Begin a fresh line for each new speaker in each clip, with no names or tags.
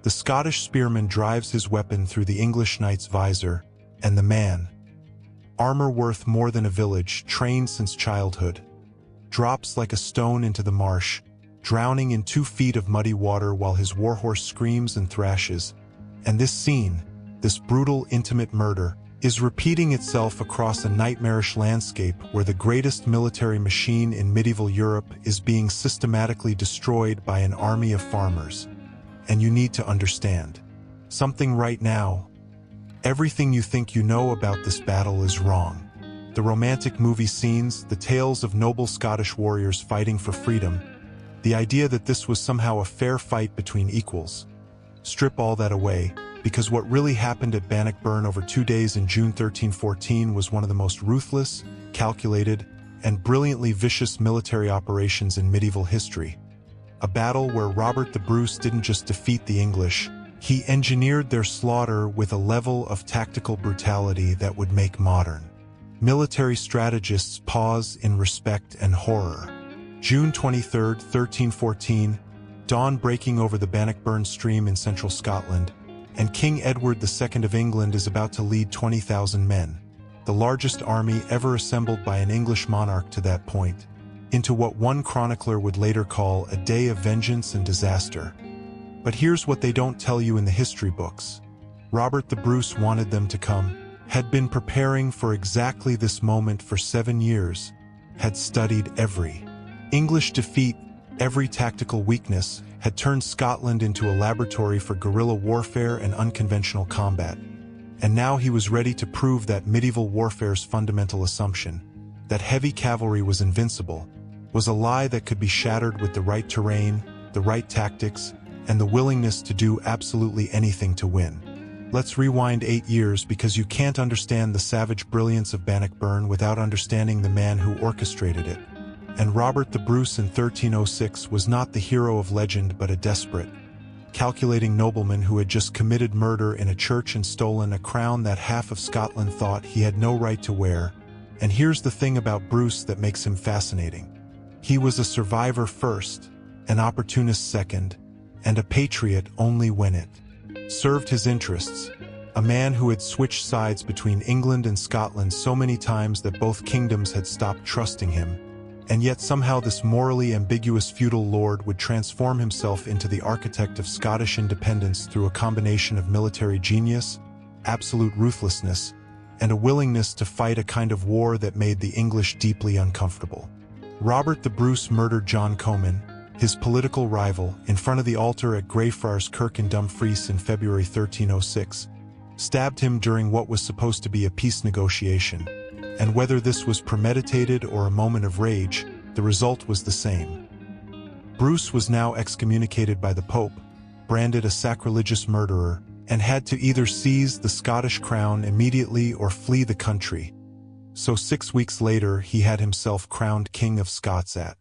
The Scottish spearman drives his weapon through the English knight's visor, and the man, armor worth more than a village, trained since childhood, drops like a stone into the marsh, drowning in 2 feet of muddy water while his warhorse screams and thrashes. And this scene, this brutal, intimate murder, is repeating itself across a nightmarish landscape where the greatest military machine in medieval Europe is being systematically destroyed by an army of farmers. And you need to understand something right now. Everything you think you know about this battle is wrong. The romantic movie scenes, the tales of noble Scottish warriors fighting for freedom, the idea that this was somehow a fair fight between equals. Strip all that away, because what really happened at Bannockburn over 2 days in June 1314 was one of the most ruthless, calculated, and brilliantly vicious military operations in medieval history. A battle where Robert the Bruce didn't just defeat the English, he engineered their slaughter with a level of tactical brutality that would make modern military strategists pause in respect and horror. June 23, 1314, dawn breaking over the Bannockburn stream in central Scotland, and King Edward II of England is about to lead 20,000 men, the largest army ever assembled by an English monarch to that point, into what one chronicler would later call a day of vengeance and disaster. But here's what they don't tell you in the history books. Robert the Bruce wanted them to come, had been preparing for exactly this moment for 7 years, had studied every English defeat, every tactical weakness, had turned Scotland into a laboratory for guerrilla warfare and unconventional combat. And now he was ready to prove that medieval warfare's fundamental assumption, that heavy cavalry was invincible, was a lie that could be shattered with the right terrain, the right tactics, and the willingness to do absolutely anything to win. Let's rewind 8 years, because you can't understand the savage brilliance of Bannockburn without understanding the man who orchestrated it. And Robert the Bruce in 1306 was not the hero of legend but a desperate, calculating nobleman who had just committed murder in a church and stolen a crown that half of Scotland thought he had no right to wear. And here's the thing about Bruce that makes him fascinating. He was a survivor first, an opportunist second, and a patriot only when it served his interests. A man who had switched sides between England and Scotland so many times that both kingdoms had stopped trusting him. And yet somehow this morally ambiguous feudal lord would transform himself into the architect of Scottish independence through a combination of military genius, absolute ruthlessness, and a willingness to fight a kind of war that made the English deeply uncomfortable. Robert the Bruce murdered John Comyn, his political rival, in front of the altar at Greyfriars Kirk in Dumfries in February 1306, stabbed him during what was supposed to be a peace negotiation. And whether this was premeditated or a moment of rage, the result was the same. Bruce was now excommunicated by the Pope, branded a sacrilegious murderer, and had to either seize the Scottish crown immediately or flee the country. So 6 weeks later he had himself crowned King of Scots at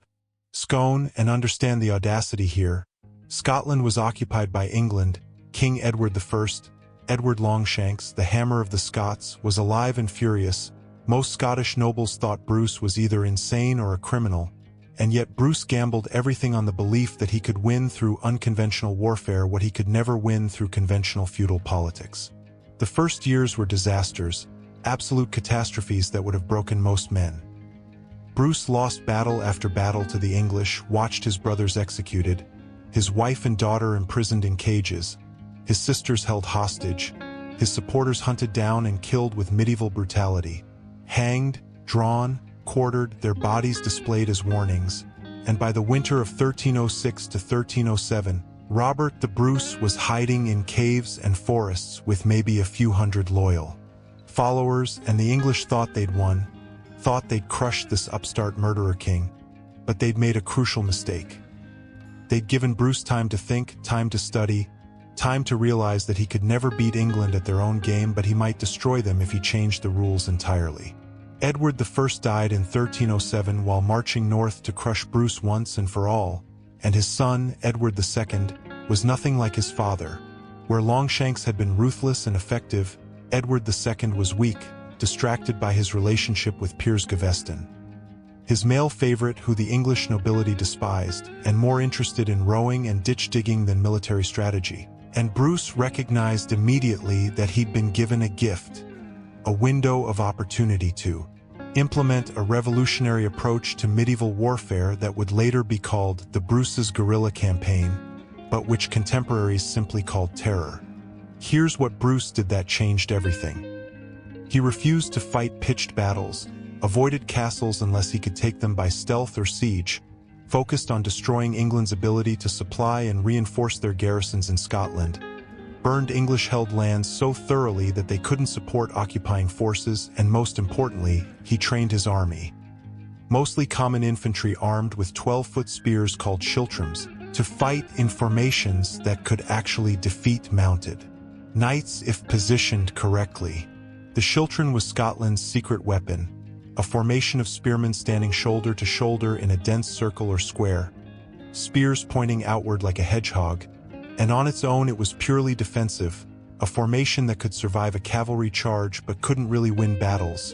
Scone. And understand the audacity here. Scotland was occupied by England. King Edward I, Edward Longshanks, the Hammer of the Scots, was alive and furious. Most Scottish nobles thought Bruce was either insane or a criminal, and yet Bruce gambled everything on the belief that he could win through unconventional warfare what he could never win through conventional feudal politics. The first years were disasters, absolute catastrophes that would have broken most men. Bruce lost battle after battle to the English, watched his brothers executed, his wife and daughter imprisoned in cages, his sisters held hostage, his supporters hunted down and killed with medieval brutality, hanged, drawn, quartered, their bodies displayed as warnings. And by the winter of 1306 to 1307, Robert the Bruce was hiding in caves and forests with maybe a few hundred loyal followers, and the English thought they'd won, thought they'd crushed this upstart murderer king, but they'd made a crucial mistake. They'd given Bruce time to think, time to study, time to realize that he could never beat England at their own game, but he might destroy them if he changed the rules entirely. Edward I died in 1307 while marching north to crush Bruce once and for all, and his son, Edward II, was nothing like his father. Where Longshanks had been ruthless and effective, Edward II was weak, distracted by his relationship with Piers Gaveston, his male favorite who the English nobility despised, and more interested in rowing and ditch digging than military strategy. And Bruce recognized immediately that he'd been given a gift, a window of opportunity to implement a revolutionary approach to medieval warfare that would later be called the Bruce's guerrilla campaign, but which contemporaries simply called terror. Here's what Bruce did that changed everything. He refused to fight pitched battles, avoided castles unless he could take them by stealth or siege, focused on destroying England's ability to supply and reinforce their garrisons in Scotland, burned English-held lands so thoroughly that they couldn't support occupying forces, and most importantly, he trained his army, mostly common infantry armed with 12-foot spears called schiltrons, to fight in formations that could actually defeat mounted knights if positioned correctly. The schiltron was Scotland's secret weapon, a formation of spearmen standing shoulder to shoulder in a dense circle or square, spears pointing outward like a hedgehog, and on its own it was purely defensive, a formation that could survive a cavalry charge but couldn't really win battles.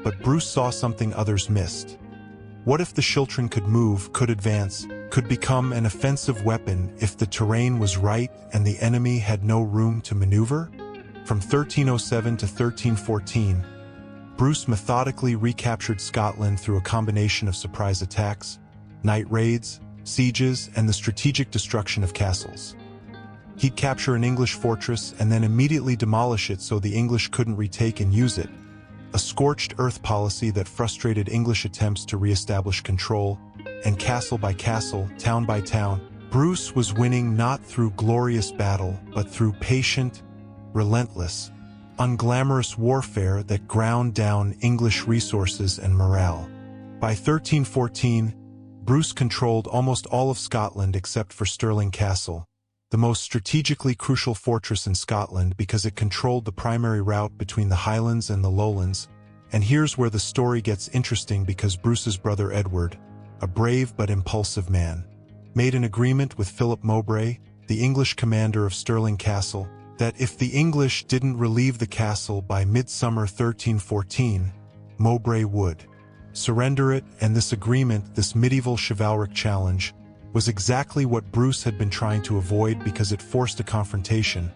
But Bruce saw something others missed. What if the schiltron could move, could advance, could become an offensive weapon if the terrain was right and the enemy had no room to maneuver? From 1307 to 1314, Bruce methodically recaptured Scotland through a combination of surprise attacks, night raids, sieges, and the strategic destruction of castles. He'd capture an English fortress and then immediately demolish it so the English couldn't retake and use it, a scorched earth policy that frustrated English attempts to re-establish control, and castle by castle, town by town, Bruce was winning not through glorious battle, but through patient, relentless, unglamorous warfare that ground down English resources and morale. By 1314, Bruce controlled almost all of Scotland except for Stirling Castle, the most strategically crucial fortress in Scotland because it controlled the primary route between the Highlands and the Lowlands. And here's where the story gets interesting, because Bruce's brother Edward, a brave but impulsive man, made an agreement with Philip Mowbray, the English commander of Stirling Castle, that if the English didn't relieve the castle by midsummer 1314, Mowbray would surrender it. And this agreement, this medieval chivalric challenge, was exactly what Bruce had been trying to avoid, because it forced a confrontation,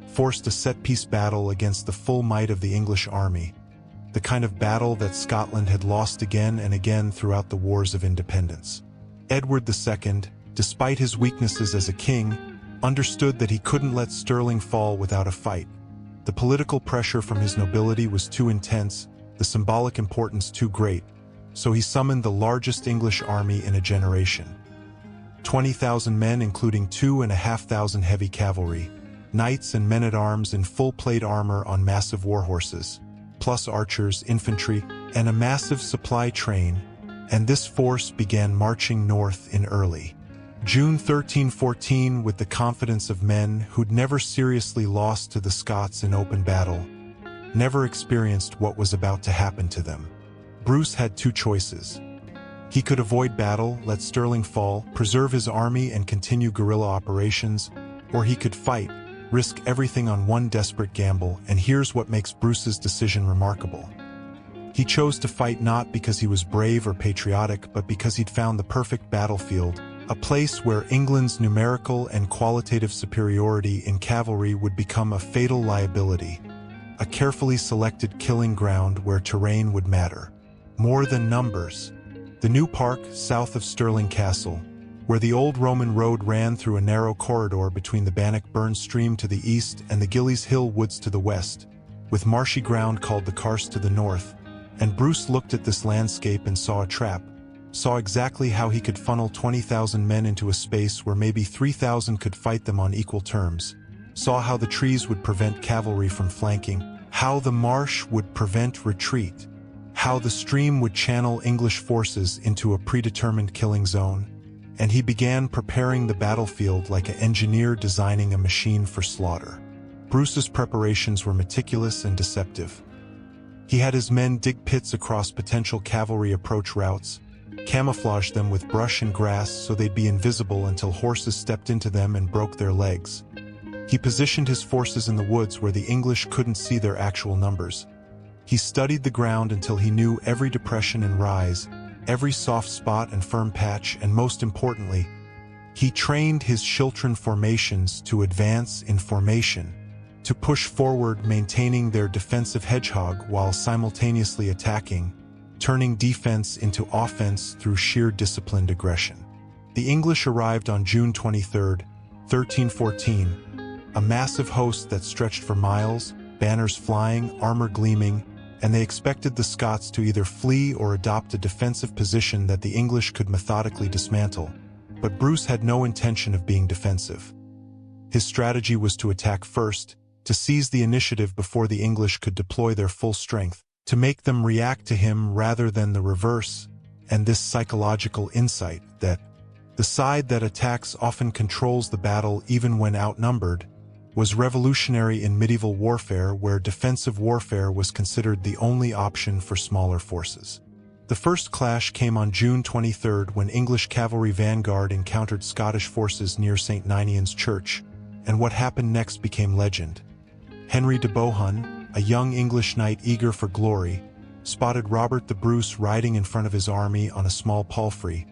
forced a set-piece battle against the full might of the English army, the kind of battle that Scotland had lost again and again throughout the wars of independence. Edward II, despite his weaknesses as a king, understood that he couldn't let Stirling fall without a fight. The political pressure from his nobility was too intense, the symbolic importance too great, so he summoned the largest English army in a generation. 20,000 men, including 2,500 heavy cavalry, knights and men-at-arms in full plate armor on massive war horses, plus archers, infantry, and a massive supply train, and this force began marching north in early June 1314 with the confidence of men who'd never seriously lost to the Scots in open battle, never experienced what was about to happen to them. Bruce had two choices. He could avoid battle, let Stirling fall, preserve his army and continue guerrilla operations, or he could fight, risk everything on one desperate gamble. And here's what makes Bruce's decision remarkable. He chose to fight not because he was brave or patriotic, but because he'd found the perfect battlefield, a place where England's numerical and qualitative superiority in cavalry would become a fatal liability, a carefully selected killing ground where terrain would matter more than numbers. The new park south of Stirling Castle, where the old Roman road ran through a narrow corridor between the Bannockburn stream to the east and the Gillies Hill woods to the west, with marshy ground called the Karst to the north. And Bruce looked at this landscape and saw a trap, saw exactly how he could funnel 20,000 men into a space where maybe 3,000 could fight them on equal terms, saw how the trees would prevent cavalry from flanking, how the marsh would prevent retreat, how the stream would channel English forces into a predetermined killing zone, and he began preparing the battlefield like an engineer designing a machine for slaughter. Bruce's preparations were meticulous and deceptive. He had his men dig pits across potential cavalry approach routes, camouflage them with brush and grass so they'd be invisible until horses stepped into them and broke their legs. He positioned his forces in the woods where the English couldn't see their actual numbers. He studied the ground until he knew every depression and rise, every soft spot and firm patch, and most importantly, He trained his schiltron formations to advance in formation, to push forward maintaining their defensive hedgehog while simultaneously attacking, turning defense into offense through sheer disciplined aggression. The English arrived on June 23, 1314, a massive host that stretched for miles, banners flying, armor gleaming, and they expected the Scots to either flee or adopt a defensive position that the English could methodically dismantle. But Bruce had no intention of being defensive. His strategy was to attack first, to seize the initiative before the English could deploy their full strength, to make them react to him rather than the reverse, and this psychological insight that the side that attacks often controls the battle even when outnumbered was revolutionary in medieval warfare, where defensive warfare was considered the only option for smaller forces. The first clash came on June 23 when English cavalry vanguard encountered Scottish forces near St. Ninian's Church, and what happened next became legend. Henry de Bohun, a young English knight eager for glory, spotted Robert the Bruce riding in front of his army on a small palfrey,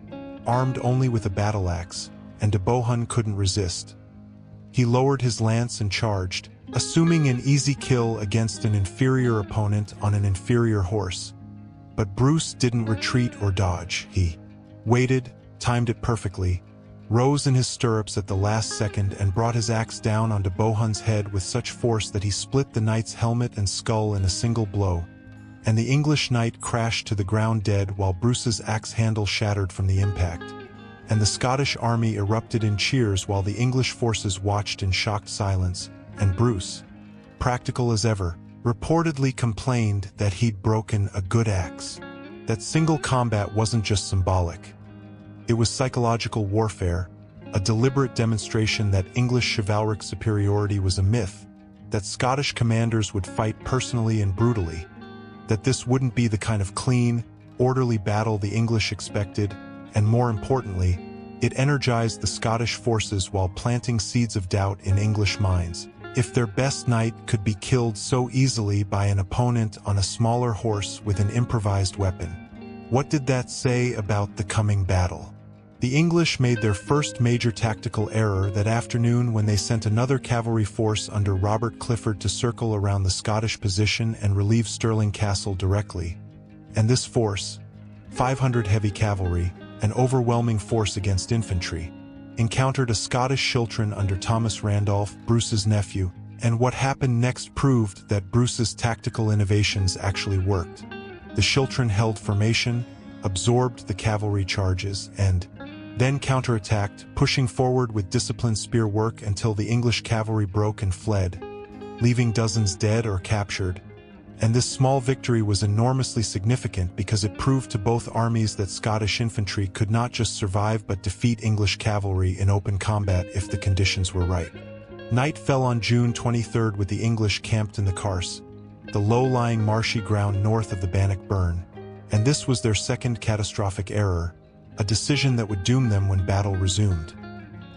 armed only with a battle-axe, and de Bohun couldn't resist. He lowered his lance and charged, assuming an easy kill against an inferior opponent on an inferior horse. But Bruce didn't retreat or dodge. He waited, timed it perfectly, rose in his stirrups at the last second and brought his axe down onto Bohun's head with such force that he split the knight's helmet and skull in a single blow, and the English knight crashed to the ground dead while Bruce's axe handle shattered from the impact. And the Scottish army erupted in cheers while the English forces watched in shocked silence, and Bruce, practical as ever, reportedly complained that he'd broken a good axe. That single combat wasn't just symbolic. It was psychological warfare, a deliberate demonstration that English chivalric superiority was a myth, that Scottish commanders would fight personally and brutally, that this wouldn't be the kind of clean, orderly battle the English expected, and more importantly, it energized the Scottish forces while planting seeds of doubt in English minds. If their best knight could be killed so easily by an opponent on a smaller horse with an improvised weapon, what did that say about the coming battle? The English made their first major tactical error that afternoon when they sent another cavalry force under Robert Clifford to circle around the Scottish position and relieve Stirling Castle directly. And this force, 500 heavy cavalry, an overwhelming force against infantry, encountered a Scottish schiltron under Thomas Randolph, Bruce's nephew, and what happened next proved that Bruce's tactical innovations actually worked. The schiltron held formation, absorbed the cavalry charges, and then counterattacked, pushing forward with disciplined spear work until the English cavalry broke and fled, leaving dozens dead or captured. And this small victory was enormously significant because it proved to both armies that Scottish infantry could not just survive but defeat English cavalry in open combat if the conditions were right. Night fell on June 23 with the English camped in the Carse, the low-lying marshy ground north of the Bannockburn, and this was their second catastrophic error, a decision that would doom them when battle resumed.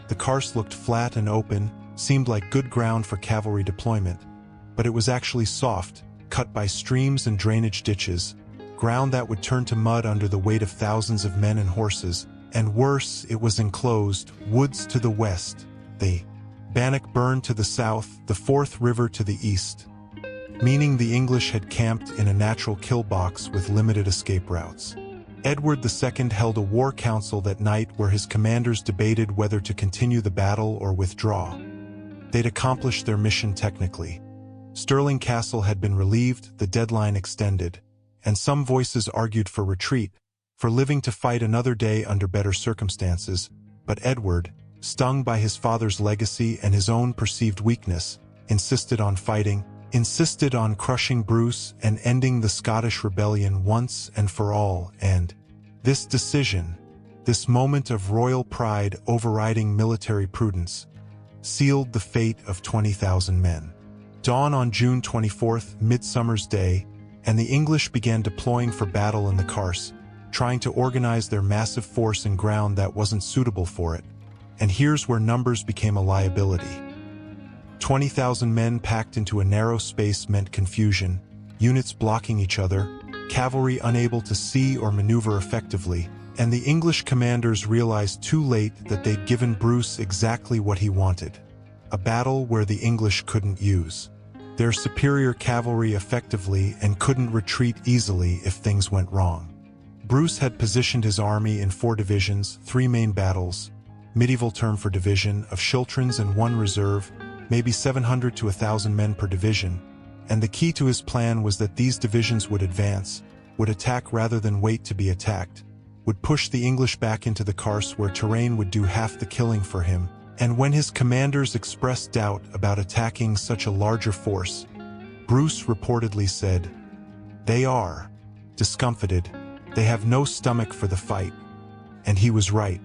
The Carse looked flat and open, seemed like good ground for cavalry deployment, but it was actually soft, cut by streams and drainage ditches, ground that would turn to mud under the weight of thousands of men and horses, and worse, it was enclosed, woods to the west, the Bannockburn to the south, the Forth River to the east, meaning the English had camped in a natural kill box with limited escape routes. Edward II held a war council that night where his commanders debated whether to continue the battle or withdraw. They'd accomplished their mission technically. Stirling Castle had been relieved, the deadline extended, and some voices argued for retreat, for living to fight another day under better circumstances, but Edward, stung by his father's legacy and his own perceived weakness, insisted on fighting, insisted on crushing Bruce and ending the Scottish rebellion once and for all, and this decision, this moment of royal pride overriding military prudence, sealed the fate of 20,000 men. Dawn on June 24th, Midsummer's Day, and the English began deploying for battle in the Carse, trying to organize their massive force in ground that wasn't suitable for it. And here's where numbers became a liability. 20,000 men packed into a narrow space meant confusion, units blocking each other, cavalry unable to see or maneuver effectively, And the English commanders realized too late that they'd given Bruce exactly what he wanted. A battle where the English couldn't use their superior cavalry effectively and couldn't retreat easily if things went wrong. Bruce had positioned his army in 4 divisions, 3 main battles, medieval term for division, of schiltrons and 1 reserve, maybe 700 to 1,000 men per division, and the key to his plan was that these divisions would advance, would attack rather than wait to be attacked, would push the English back into the Carse where terrain would do half the killing for him, and when his commanders expressed doubt about attacking such a larger force, Bruce reportedly said, "They are discomfited. They have no stomach for the fight." And he was right.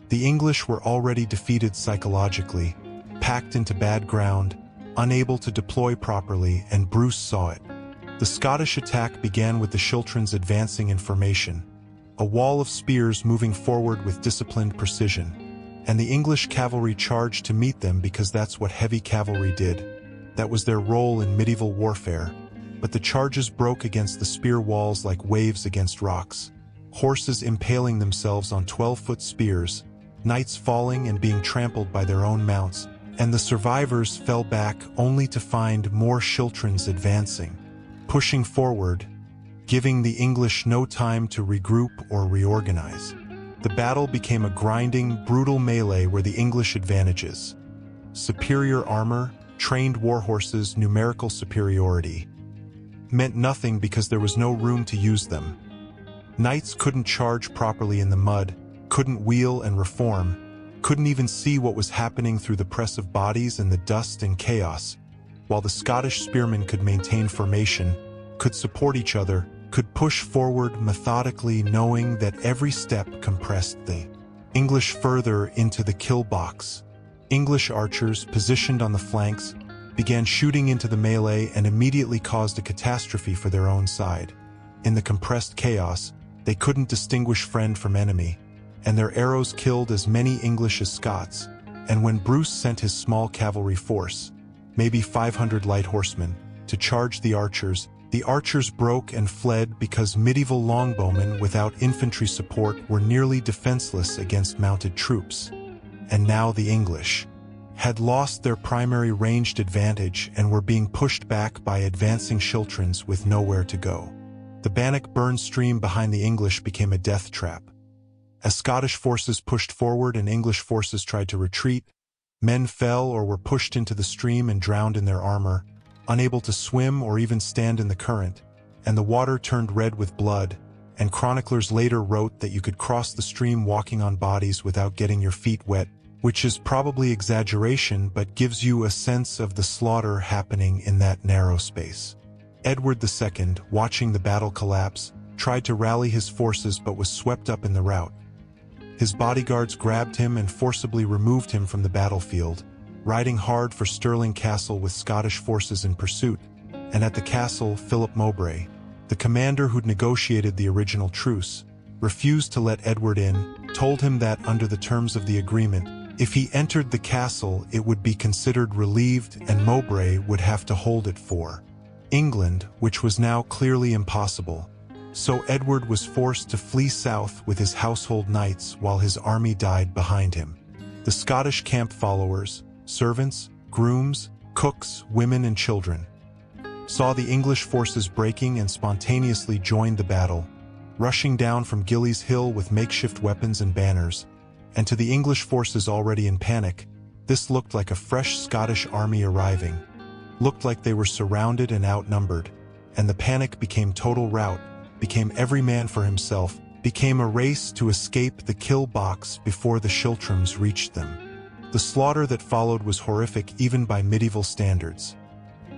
The English were already defeated psychologically, packed into bad ground, unable to deploy properly, and Bruce saw it. The Scottish attack began with the schiltrons advancing in formation, a wall of spears moving forward with disciplined precision, and the English cavalry charged to meet them because that's what heavy cavalry did. That was their role in medieval warfare, but the charges broke against the spear walls like waves against rocks, horses impaling themselves on 12-foot spears, knights falling and being trampled by their own mounts, and the survivors fell back only to find more schiltrons advancing, pushing forward, giving the English no time to regroup or reorganize. The battle became a grinding, brutal melee where the English advantages, superior armor, trained war horses, numerical superiority, meant nothing because there was no room to use them. Knights couldn't charge properly in the mud, couldn't wheel and reform, couldn't even see what was happening through the press of bodies and the dust and chaos, while the Scottish spearmen could maintain formation, could support each other, could push forward methodically, knowing that every step compressed the English further into the kill box. English archers, positioned on the flanks, began shooting into the melee and immediately caused a catastrophe for their own side. In the compressed chaos, they couldn't distinguish friend from enemy, and their arrows killed as many English as Scots, and when Bruce sent his small cavalry force, maybe 500 light horsemen, to charge the archers broke and fled because medieval longbowmen without infantry support were nearly defenseless against mounted troops. And now the English had lost their primary ranged advantage and were being pushed back by advancing schiltrons with nowhere to go. The Bannockburn stream behind the English became a death trap. As Scottish forces pushed forward and English forces tried to retreat, men fell or were pushed into the stream and drowned in their armor, unable to swim or even stand in the current, and the water turned red with blood, and chroniclers later wrote that you could cross the stream walking on bodies without getting your feet wet, which is probably exaggeration but gives you a sense of the slaughter happening in that narrow space. Edward II, watching the battle collapse, tried to rally his forces but was swept up in the rout. His bodyguards grabbed him and forcibly removed him from the battlefield, riding hard for Stirling Castle with Scottish forces in pursuit, and at the castle, Philip Mowbray, the commander who'd negotiated the original truce, refused to let Edward in, told him that under the terms of the agreement, if he entered the castle it would be considered relieved and Mowbray would have to hold it for England, which was now clearly impossible. So Edward was forced to flee south with his household knights while his army died behind him. The Scottish camp followers, servants, grooms, cooks, women and children, saw the English forces breaking and spontaneously joined the battle, rushing down from Gillies Hill with makeshift weapons and banners, and to the English forces already in panic, this looked like a fresh Scottish army arriving, looked like they were surrounded and outnumbered, and the panic became total rout, became every man for himself, became a race to escape the kill box before the schiltrons reached them. The slaughter that followed was horrific even by medieval standards.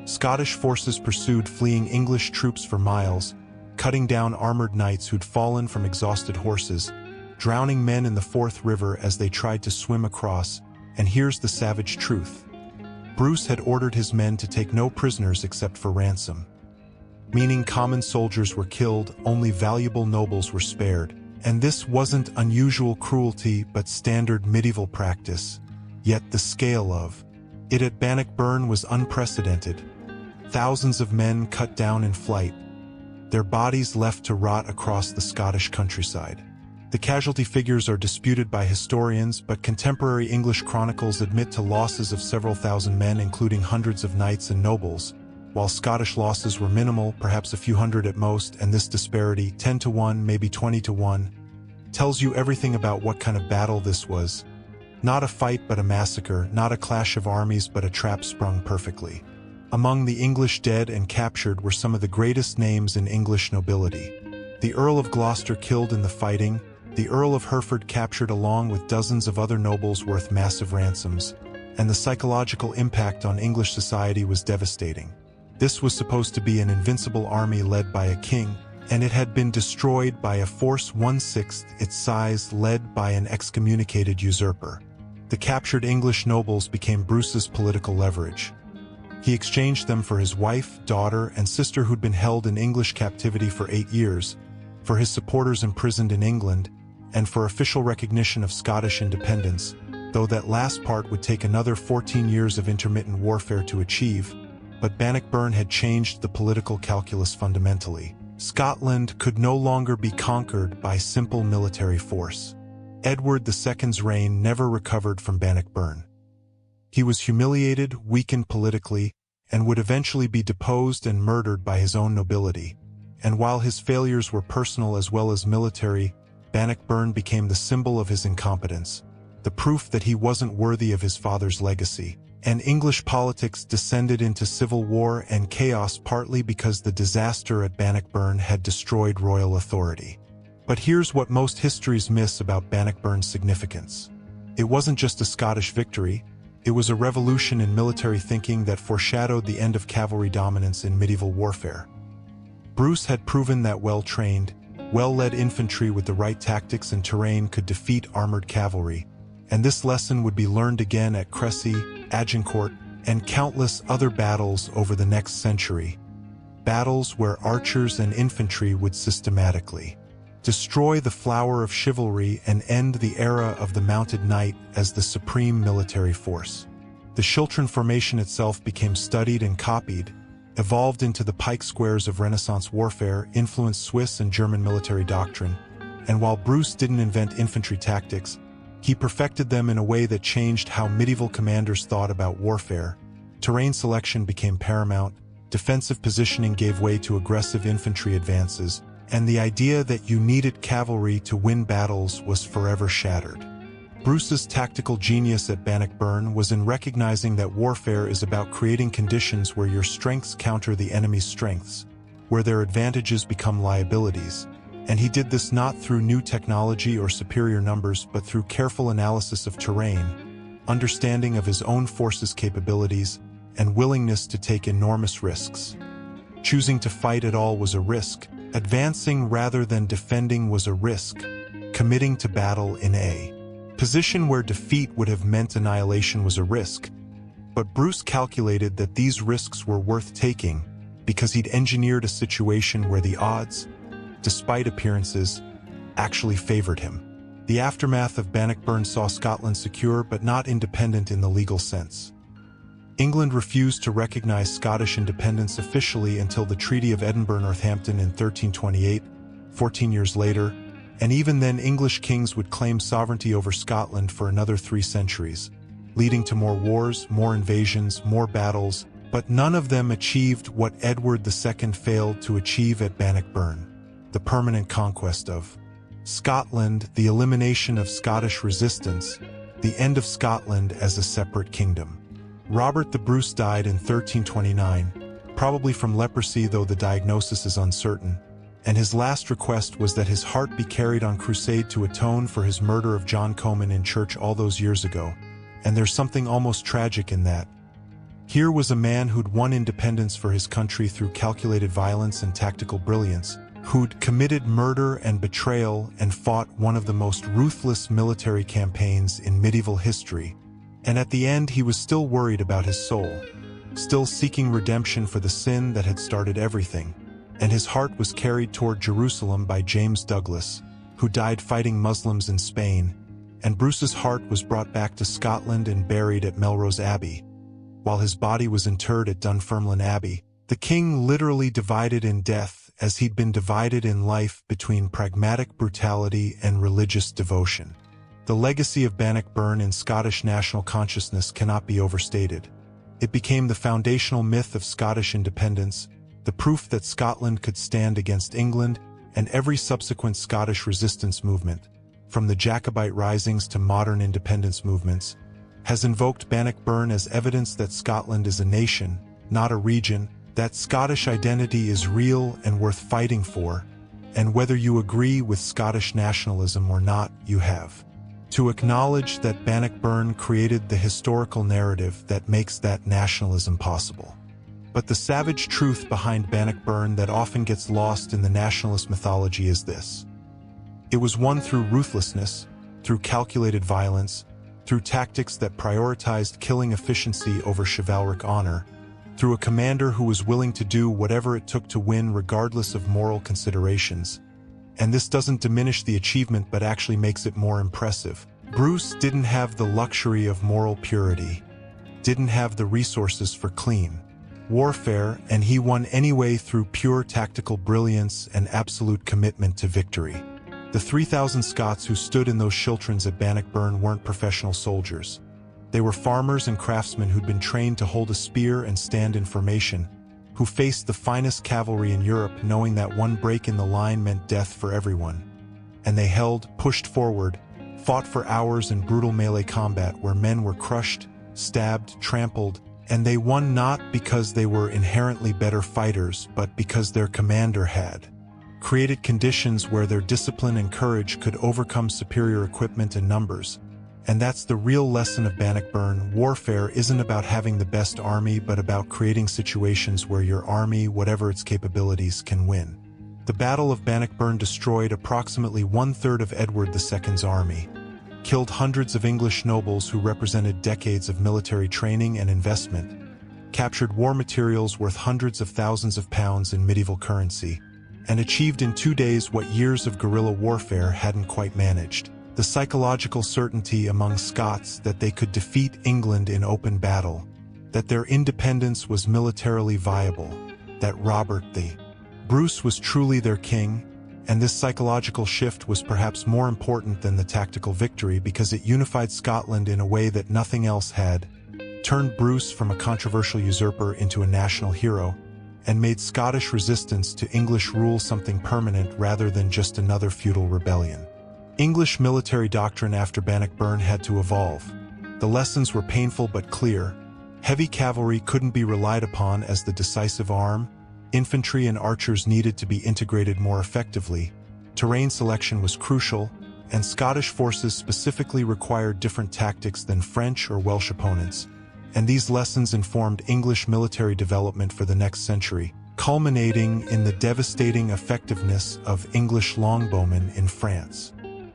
Scottish forces pursued fleeing English troops for miles, cutting down armored knights who'd fallen from exhausted horses, drowning men in the Forth River as they tried to swim across, and here's the savage truth. Bruce had ordered his men to take no prisoners except for ransom, meaning common soldiers were killed, only valuable nobles were spared, and this wasn't unusual cruelty but standard medieval practice. Yet the scale of it at Bannockburn was unprecedented. Thousands of men cut down in flight, their bodies left to rot across the Scottish countryside. The casualty figures are disputed by historians, but contemporary English chronicles admit to losses of several thousand men, including hundreds of knights and nobles, while Scottish losses were minimal, perhaps a few hundred at most, and this disparity, 10 to 1, maybe 20 to 1, tells you everything about what kind of battle this was. Not a fight but a massacre, not a clash of armies but a trap sprung perfectly. Among the English dead and captured were some of the greatest names in English nobility. The Earl of Gloucester killed in the fighting, the Earl of Hereford captured along with dozens of other nobles worth massive ransoms, and the psychological impact on English society was devastating. This was supposed to be an invincible army led by a king, and it had been destroyed by a force 1/6 its size led by an excommunicated usurper. The captured English nobles became Bruce's political leverage. He exchanged them for his wife, daughter, and sister who'd been held in English captivity for 8 years, for his supporters imprisoned in England, and for official recognition of Scottish independence, though that last part would take another 14 years of intermittent warfare to achieve. But Bannockburn had changed the political calculus fundamentally. Scotland could no longer be conquered by simple military force. Edward II's reign never recovered from Bannockburn. He was humiliated, weakened politically, and would eventually be deposed and murdered by his own nobility. And while his failures were personal as well as military, Bannockburn became the symbol of his incompetence, the proof that he wasn't worthy of his father's legacy. And English politics descended into civil war and chaos partly because the disaster at Bannockburn had destroyed royal authority. But here's what most histories miss about Bannockburn's significance. It wasn't just a Scottish victory, it was a revolution in military thinking that foreshadowed the end of cavalry dominance in medieval warfare. Bruce had proven that well-trained, well-led infantry with the right tactics and terrain could defeat armored cavalry, and this lesson would be learned again at Crécy, Agincourt, and countless other battles over the next century. Battles where archers and infantry would systematically destroy the flower of chivalry and end the era of the mounted knight as the supreme military force. The schiltron formation itself became studied and copied, evolved into the pike squares of Renaissance warfare, influenced Swiss and German military doctrine, and while Bruce didn't invent infantry tactics, he perfected them in a way that changed how medieval commanders thought about warfare. Terrain selection became paramount, defensive positioning gave way to aggressive infantry advances, and the idea that you needed cavalry to win battles was forever shattered. Bruce's tactical genius at Bannockburn was in recognizing that warfare is about creating conditions where your strengths counter the enemy's strengths, where their advantages become liabilities. And he did this not through new technology or superior numbers, but through careful analysis of terrain, understanding of his own forces' capabilities, and willingness to take enormous risks. Choosing to fight at all was a risk. Advancing rather than defending was a risk. Committing to battle in a position where defeat would have meant annihilation was a risk. But Bruce calculated that these risks were worth taking because he'd engineered a situation where the odds, despite appearances, actually favored him. The aftermath of Bannockburn saw Scotland secure but not independent in the legal sense. England refused to recognize Scottish independence officially until the Treaty of Edinburgh-Northampton in 1328, 14 years later, and even then English kings would claim sovereignty over Scotland for another 3 centuries, leading to more wars, more invasions, more battles, but none of them achieved what Edward II failed to achieve at Bannockburn: the permanent conquest of Scotland, the elimination of Scottish resistance, the end of Scotland as a separate kingdom. Robert the Bruce died in 1329, probably from leprosy, though the diagnosis is uncertain, and his last request was that his heart be carried on crusade to atone for his murder of John Comyn in church all those years ago, and there's something almost tragic in that. Here was a man who'd won independence for his country through calculated violence and tactical brilliance, who'd committed murder and betrayal and fought one of the most ruthless military campaigns in medieval history, and at the end he was still worried about his soul, still seeking redemption for the sin that had started everything, and his heart was carried toward Jerusalem by James Douglas, who died fighting Muslims in Spain, and Bruce's heart was brought back to Scotland and buried at Melrose Abbey. While his body was interred at Dunfermline Abbey, the king literally divided in death as he'd been divided in life between pragmatic brutality and religious devotion. The legacy of Bannockburn in Scottish national consciousness cannot be overstated. It became the foundational myth of Scottish independence, the proof that Scotland could stand against England and every subsequent Scottish resistance movement, from the Jacobite risings to modern independence movements, has invoked Bannockburn as evidence that Scotland is a nation, not a region, that Scottish identity is real and worth fighting for, and whether you agree with Scottish nationalism or not, you have to acknowledge that Bannockburn created the historical narrative that makes that nationalism possible. But the savage truth behind Bannockburn that often gets lost in the nationalist mythology is this. It was won through ruthlessness, through calculated violence, through tactics that prioritized killing efficiency over chivalric honor, through a commander who was willing to do whatever it took to win regardless of moral considerations. And this doesn't diminish the achievement but actually makes it more impressive. Bruce didn't have the luxury of moral purity, didn't have the resources for clean warfare, and he won anyway through pure tactical brilliance and absolute commitment to victory. The 3,000 Scots who stood in those schiltrons at Bannockburn weren't professional soldiers. They were farmers and craftsmen who'd been trained to hold a spear and stand in formation, who faced the finest cavalry in Europe knowing that one break in the line meant death for everyone. And they held, pushed forward, fought for hours in brutal melee combat where men were crushed, stabbed, trampled, and they won not because they were inherently better fighters, but because their commander had created conditions where their discipline and courage could overcome superior equipment and numbers. And that's the real lesson of Bannockburn. Warfare isn't about having the best army, but about creating situations where your army, whatever its capabilities, can win. The Battle of Bannockburn destroyed approximately one-third of Edward II's army, killed hundreds of English nobles who represented decades of military training and investment, captured war materials worth hundreds of thousands of pounds in medieval currency, and achieved in 2 days what years of guerrilla warfare hadn't quite managed. The psychological certainty among Scots that they could defeat England in open battle, that their independence was militarily viable, that Robert the Bruce was truly their king, and this psychological shift was perhaps more important than the tactical victory because it unified Scotland in a way that nothing else had, turned Bruce from a controversial usurper into a national hero, and made Scottish resistance to English rule something permanent rather than just another feudal rebellion. English military doctrine after Bannockburn had to evolve. The lessons were painful but clear. Heavy cavalry couldn't be relied upon as the decisive arm. Infantry and archers needed to be integrated more effectively. Terrain selection was crucial, and Scottish forces specifically required different tactics than French or Welsh opponents. And these lessons informed English military development for the next century, culminating in the devastating effectiveness of English longbowmen in France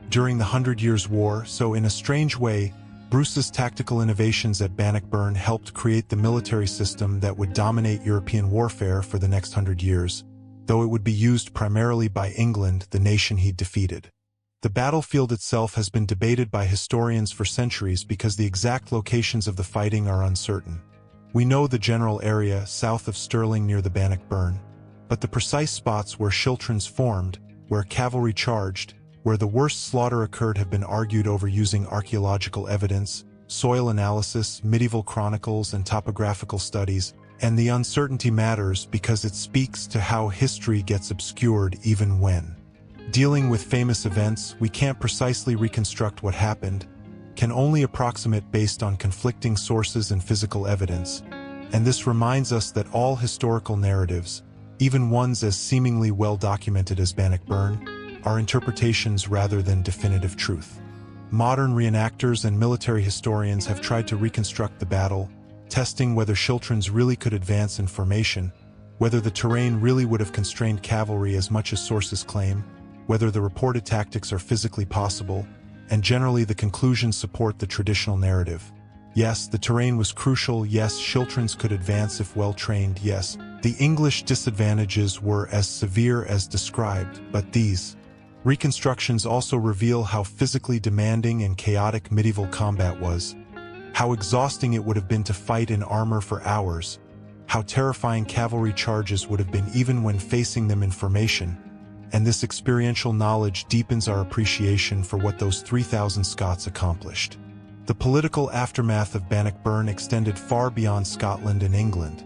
during the 100 Years' War. So in a strange way, Bruce's tactical innovations at Bannockburn helped create the military system that would dominate European warfare for the next 100 years, though it would be used primarily by England, the nation he'd defeated. The battlefield itself has been debated by historians for centuries because the exact locations of the fighting are uncertain. We know the general area south of Stirling near the Bannockburn, but the precise spots where schiltrons formed, where cavalry charged, where the worst slaughter occurred have been argued over using archaeological evidence, soil analysis, medieval chronicles, and topographical studies, and the uncertainty matters because it speaks to how history gets obscured even when dealing with famous events, we can't precisely reconstruct what happened, can only approximate based on conflicting sources and physical evidence. And this reminds us that all historical narratives, even ones as seemingly well documented as Bannockburn, are interpretations rather than definitive truth. Modern reenactors and military historians have tried to reconstruct the battle, testing whether schiltrons really could advance in formation, whether the terrain really would have constrained cavalry as much as sources claim, whether the reported tactics are physically possible, and generally the conclusions support the traditional narrative. Yes, the terrain was crucial. Yes, schiltrons could advance if well trained. Yes, the English disadvantages were as severe as described, but these reconstructions also reveal how physically demanding and chaotic medieval combat was, how exhausting it would have been to fight in armor for hours, how terrifying cavalry charges would have been even when facing them in formation, and this experiential knowledge deepens our appreciation for what those 3,000 Scots accomplished. The political aftermath of Bannockburn extended far beyond Scotland and England.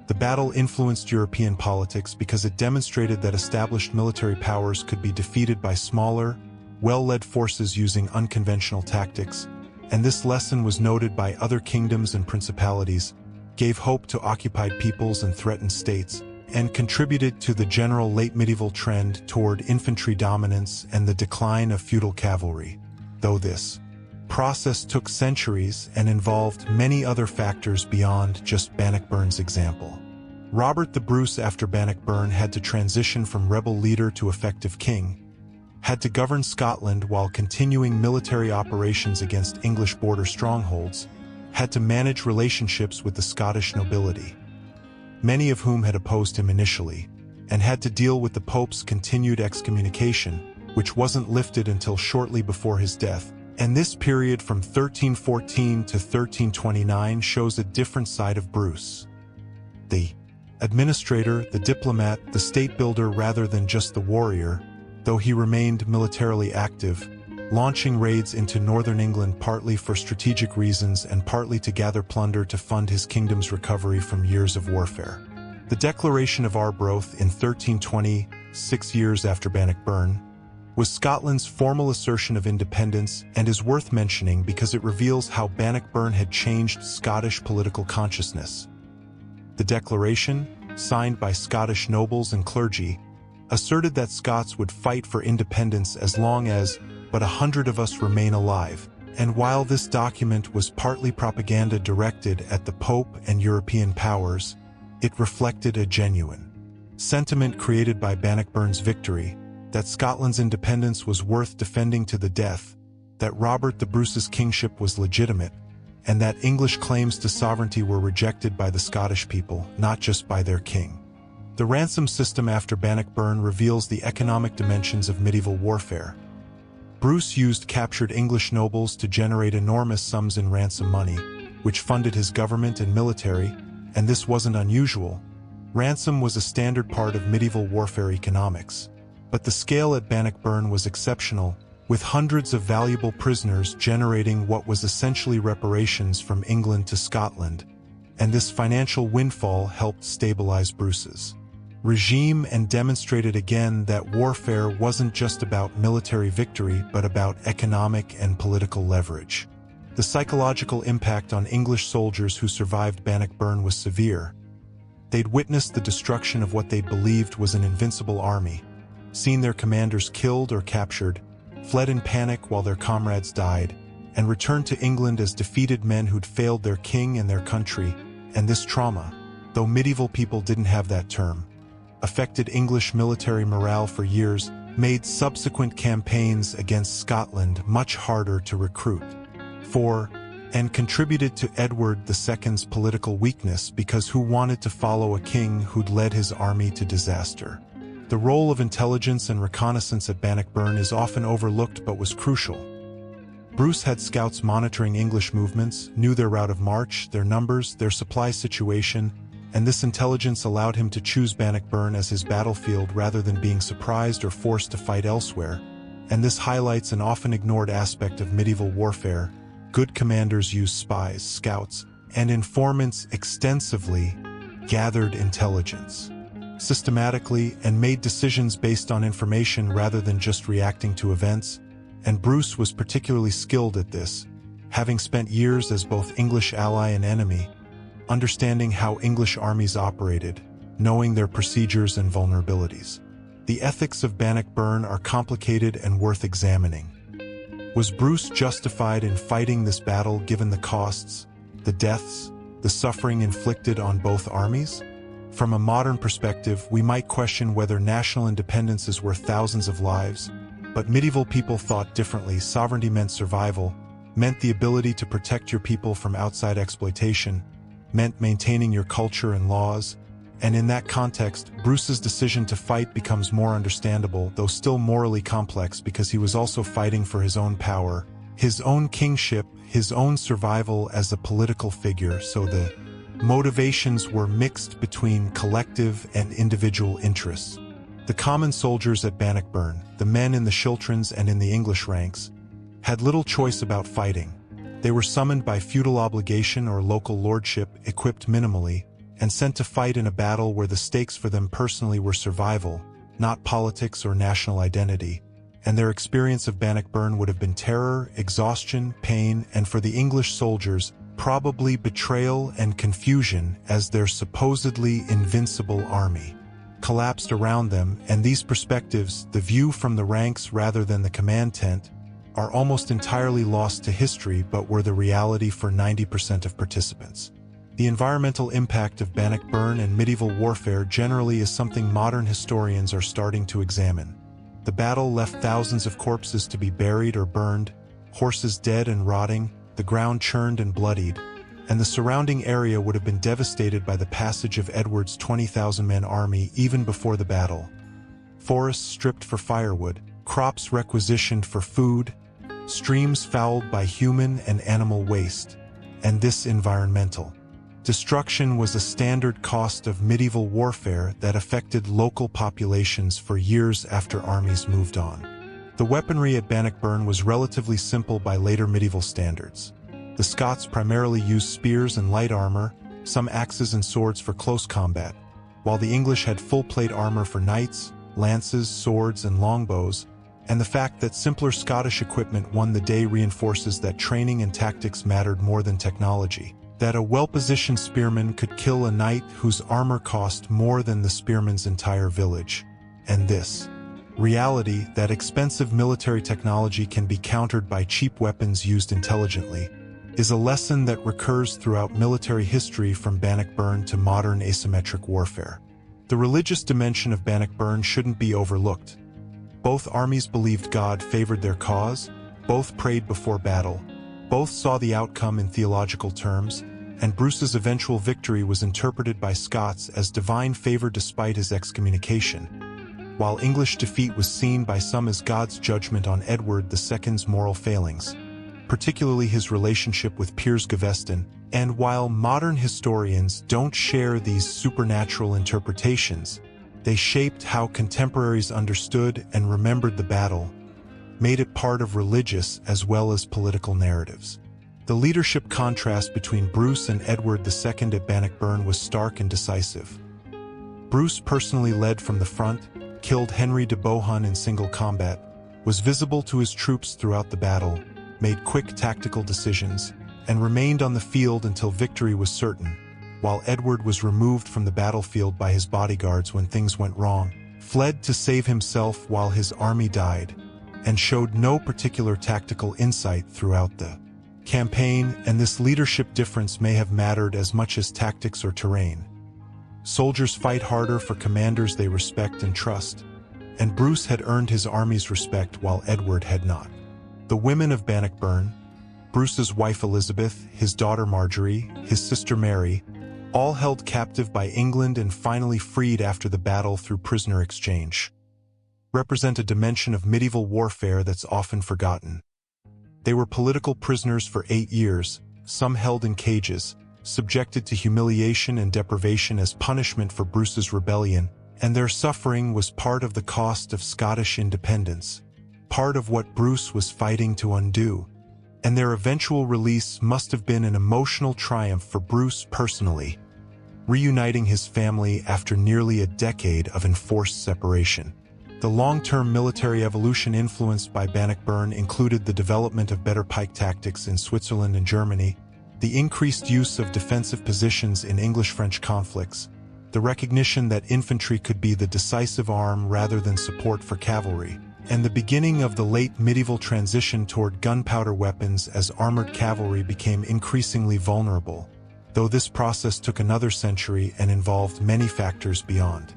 The battle influenced European politics because it demonstrated that established military powers could be defeated by smaller, well-led forces using unconventional tactics, and this lesson was noted by other kingdoms and principalities, gave hope to occupied peoples and threatened states, and contributed to the general late medieval trend toward infantry dominance and the decline of feudal cavalry, though this process took centuries and involved many other factors beyond just Bannockburn's example. Robert the Bruce after Bannockburn had to transition from rebel leader to effective king, had to govern Scotland while continuing military operations against English border strongholds, had to manage relationships with the Scottish nobility, many of whom had opposed him initially, and had to deal with the Pope's continued excommunication, which wasn't lifted until shortly before his death. And this period from 1314 to 1329 shows a different side of Bruce. The administrator, the diplomat, the state builder rather than just the warrior, though he remained militarily active, launching raids into northern England partly for strategic reasons and partly to gather plunder to fund his kingdom's recovery from years of warfare. The Declaration of Arbroath in 1320, 6 years after Bannockburn, was Scotland's formal assertion of independence and is worth mentioning because it reveals how Bannockburn had changed Scottish political consciousness. The declaration, signed by Scottish nobles and clergy, asserted that Scots would fight for independence as long as but 100 of us remain alive, and while this document was partly propaganda directed at the Pope and European powers, it reflected a genuine sentiment created by Bannockburn's victory, that Scotland's independence was worth defending to the death, that Robert the Bruce's kingship was legitimate, and that English claims to sovereignty were rejected by the Scottish people, not just by their king. The ransom system after Bannockburn reveals the economic dimensions of medieval warfare. Bruce used captured English nobles to generate enormous sums in ransom money, which funded his government and military, and this wasn't unusual. Ransom was a standard part of medieval warfare economics. But the scale at Bannockburn was exceptional, with hundreds of valuable prisoners generating what was essentially reparations from England to Scotland, and this financial windfall helped stabilize Bruce's regime and demonstrated again that warfare wasn't just about military victory but about economic and political leverage. The psychological impact on English soldiers who survived Bannockburn was severe. They'd witnessed the destruction of what they believed was an invincible army, seen their commanders killed or captured, fled in panic while their comrades died, and returned to England as defeated men who'd failed their king and their country, and this trauma, though medieval people didn't have that term, affected English military morale for years, made subsequent campaigns against Scotland much harder to recruit for, and contributed to Edward II's political weakness because who wanted to follow a king who'd led his army to disaster? The role of intelligence and reconnaissance at Bannockburn is often overlooked but was crucial. Bruce had scouts monitoring English movements, knew their route of march, their numbers, their supply situation, and this intelligence allowed him to choose Bannockburn as his battlefield rather than being surprised or forced to fight elsewhere, and this highlights an often ignored aspect of medieval warfare. Good commanders used spies, scouts, and informants extensively, gathered intelligence systematically, and made decisions based on information rather than just reacting to events, and Bruce was particularly skilled at this, having spent years as both English ally and enemy, understanding how English armies operated, knowing their procedures and vulnerabilities. The ethics of Bannockburn are complicated and worth examining. Was Bruce justified in fighting this battle given the costs, the deaths, the suffering inflicted on both armies? From a modern perspective, we might question whether national independence is worth thousands of lives, but medieval people thought differently. Sovereignty meant survival, meant the ability to protect your people from outside exploitation, meant maintaining your culture and laws, and in that context, Bruce's decision to fight becomes more understandable, though still morally complex, because he was also fighting for his own power, his own kingship, his own survival as a political figure. So the motivations were mixed between collective and individual interests. The common soldiers at Bannockburn, the men in the schiltrons and in the English ranks, had little choice about fighting. They were summoned by feudal obligation or local lordship, equipped minimally, and sent to fight in a battle where the stakes for them personally were survival, not politics or national identity, and their experience of Bannockburn would have been terror, exhaustion, pain, and for the English soldiers, probably betrayal and confusion as their supposedly invincible army collapsed around them, and these perspectives, the view from the ranks rather than the command tent, are almost entirely lost to history but were the reality for 90% of participants. The environmental impact of Bannockburn and medieval warfare generally is something modern historians are starting to examine. The battle left thousands of corpses to be buried or burned, horses dead and rotting, the ground churned and bloodied, and the surrounding area would have been devastated by the passage of Edward's 20,000-man army even before the battle. Forests stripped for firewood, crops requisitioned for food, streams fouled by human and animal waste, and this environmental destruction was a standard cost of medieval warfare that affected local populations for years after armies moved on. The weaponry at Bannockburn was relatively simple by later medieval standards. The Scots primarily used spears and light armor, some axes and swords for close combat, while the English had full-plate armor for knights, lances, swords, and longbows, and the fact that simpler Scottish equipment won the day reinforces that training and tactics mattered more than technology, that a well-positioned spearman could kill a knight whose armor cost more than the spearman's entire village, and this reality that expensive military technology can be countered by cheap weapons used intelligently, is a lesson that recurs throughout military history from Bannockburn to modern asymmetric warfare. The religious dimension of Bannockburn shouldn't be overlooked. Both armies believed God favored their cause, both prayed before battle, both saw the outcome in theological terms, and Bruce's eventual victory was interpreted by Scots as divine favor despite his excommunication, while English defeat was seen by some as God's judgment on Edward II's moral failings, particularly his relationship with Piers Gaveston. And while modern historians don't share these supernatural interpretations, they shaped how contemporaries understood and remembered the battle, made it part of religious as well as political narratives. The leadership contrast between Bruce and Edward II at Bannockburn was stark and decisive. Bruce personally led from the front, killed Henry de Bohun in single combat, was visible to his troops throughout the battle, made quick tactical decisions, and remained on the field until victory was certain, while Edward was removed from the battlefield by his bodyguards when things went wrong, fled to save himself while his army died, and showed no particular tactical insight throughout the campaign, and this leadership difference may have mattered as much as tactics or terrain. Soldiers fight harder for commanders they respect and trust, and Bruce had earned his army's respect while Edward had not. The women of Bannockburn, Bruce's wife Elizabeth, his daughter Marjorie, his sister Mary, all held captive by England and finally freed after the battle through prisoner exchange, represent a dimension of medieval warfare that's often forgotten. They were political prisoners for 8 years, some held in cages, subjected to humiliation and deprivation as punishment for Bruce's rebellion, and their suffering was part of the cost of Scottish independence, part of what Bruce was fighting to undo, and their eventual release must have been an emotional triumph for Bruce personally, reuniting his family after nearly a decade of enforced separation. The long-term military evolution influenced by Bannockburn included the development of better pike tactics in Switzerland and Germany, the increased use of defensive positions in English-French conflicts, the recognition that infantry could be the decisive arm rather than support for cavalry, and the beginning of the late medieval transition toward gunpowder weapons as armored cavalry became increasingly vulnerable, though this process took another century and involved many factors beyond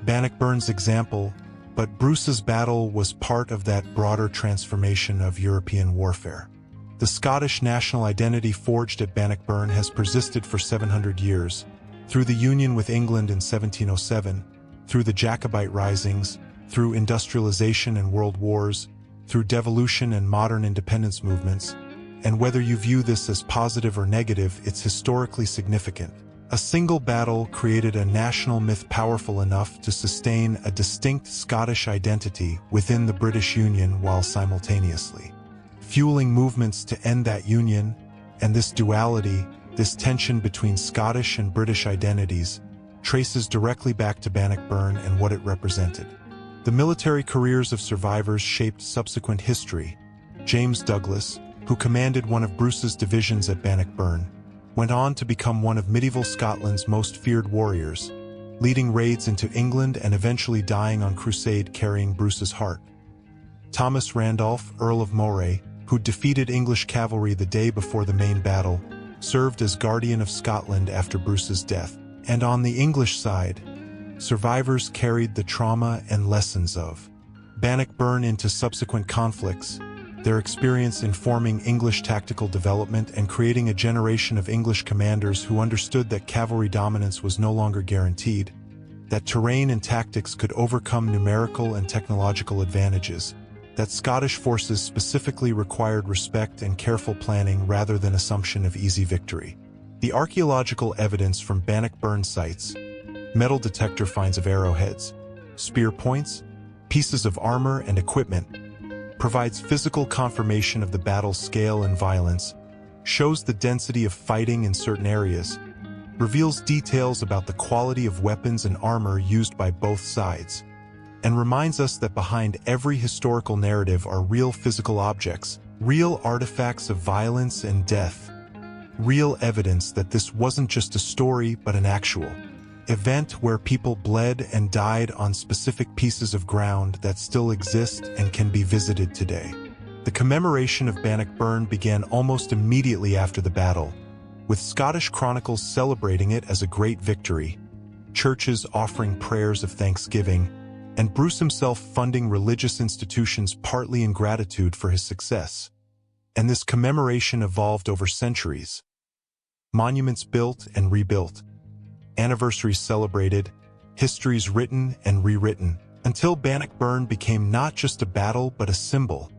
Bannockburn's example, but Bruce's battle was part of that broader transformation of European warfare. The Scottish national identity forged at Bannockburn has persisted for 700 years, through the union with England in 1707, through the Jacobite risings, through industrialization and world wars, through devolution and modern independence movements, and whether you view this as positive or negative, it's historically significant, A single battle created a national myth powerful enough to sustain a distinct Scottish identity within the British Union while simultaneously fueling movements to end that union. And this duality, this tension between Scottish and British identities, traces directly back to Bannockburn and what it represented. The military careers of survivors shaped subsequent history. James Douglas, who commanded one of Bruce's divisions at Bannockburn, went on to become one of medieval Scotland's most feared warriors, leading raids into England and eventually dying on crusade carrying Bruce's heart. Thomas Randolph, Earl of Moray, who defeated English cavalry the day before the main battle, served as guardian of Scotland after Bruce's death. And on the English side, survivors carried the trauma and lessons of Bannockburn into subsequent conflicts, their experience informing English tactical development and creating a generation of English commanders who understood that cavalry dominance was no longer guaranteed, that terrain and tactics could overcome numerical and technological advantages, that Scottish forces specifically required respect and careful planning rather than assumption of easy victory. The archaeological evidence from Bannockburn sites, metal detector finds of arrowheads, spear points, pieces of armor and equipment, provides physical confirmation of the battle's scale and violence, shows the density of fighting in certain areas, reveals details about the quality of weapons and armor used by both sides, and reminds us that behind every historical narrative are real physical objects, real artifacts of violence and death, real evidence that this wasn't just a story but an actual event where people bled and died on specific pieces of ground that still exist and can be visited today. The commemoration of Bannockburn began almost immediately after the battle, with Scottish chronicles celebrating it as a great victory, churches offering prayers of thanksgiving, and Bruce himself funding religious institutions partly in gratitude for his success. And this commemoration evolved over centuries. Monuments built and rebuilt, anniversaries celebrated, histories written and rewritten, until Bannockburn became not just a battle but a symbol,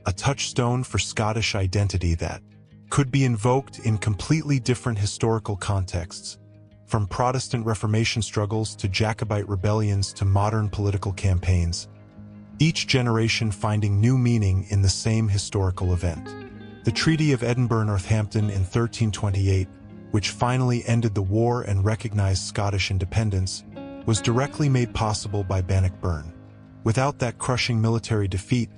a touchstone for Scottish identity that could be invoked in completely different historical contexts, from Protestant Reformation struggles to Jacobite rebellions to modern political campaigns, each generation finding new meaning in the same historical event. The Treaty of Edinburgh-Northampton in 1328, which finally ended the war and recognized Scottish independence, was directly made possible by Bannockburn. Without that crushing military defeat,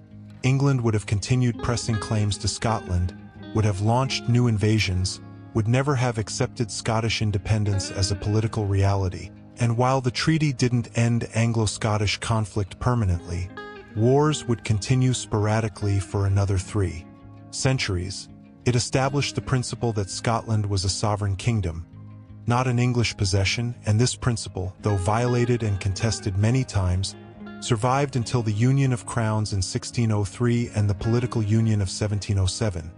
England would have continued pressing claims to Scotland, would have launched new invasions, would never have accepted Scottish independence as a political reality. And while the treaty didn't end Anglo-Scottish conflict permanently, wars would continue sporadically for another 3 centuries. It established the principle that Scotland was a sovereign kingdom, not an English possession, and this principle, though violated and contested many times, survived until the Union of Crowns in 1603 and the Political Union of 1707.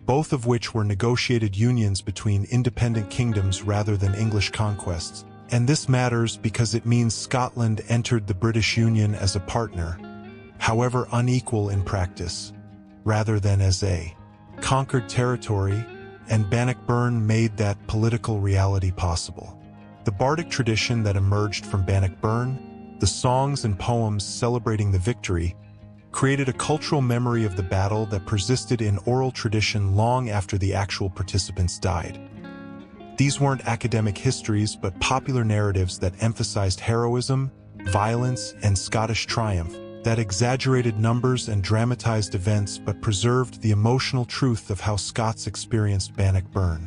Both of which were negotiated unions between independent kingdoms rather than English conquests. And this matters because it means Scotland entered the British Union as a partner, however unequal in practice, rather than as a conquered territory, and Bannockburn made that political reality possible. The bardic tradition that emerged from Bannockburn, the songs and poems celebrating the victory, created a cultural memory of the battle that persisted in oral tradition long after the actual participants died. These weren't academic histories but popular narratives that emphasized heroism, violence, and Scottish triumph, that exaggerated numbers and dramatized events but preserved the emotional truth of how Scots experienced Bannockburn,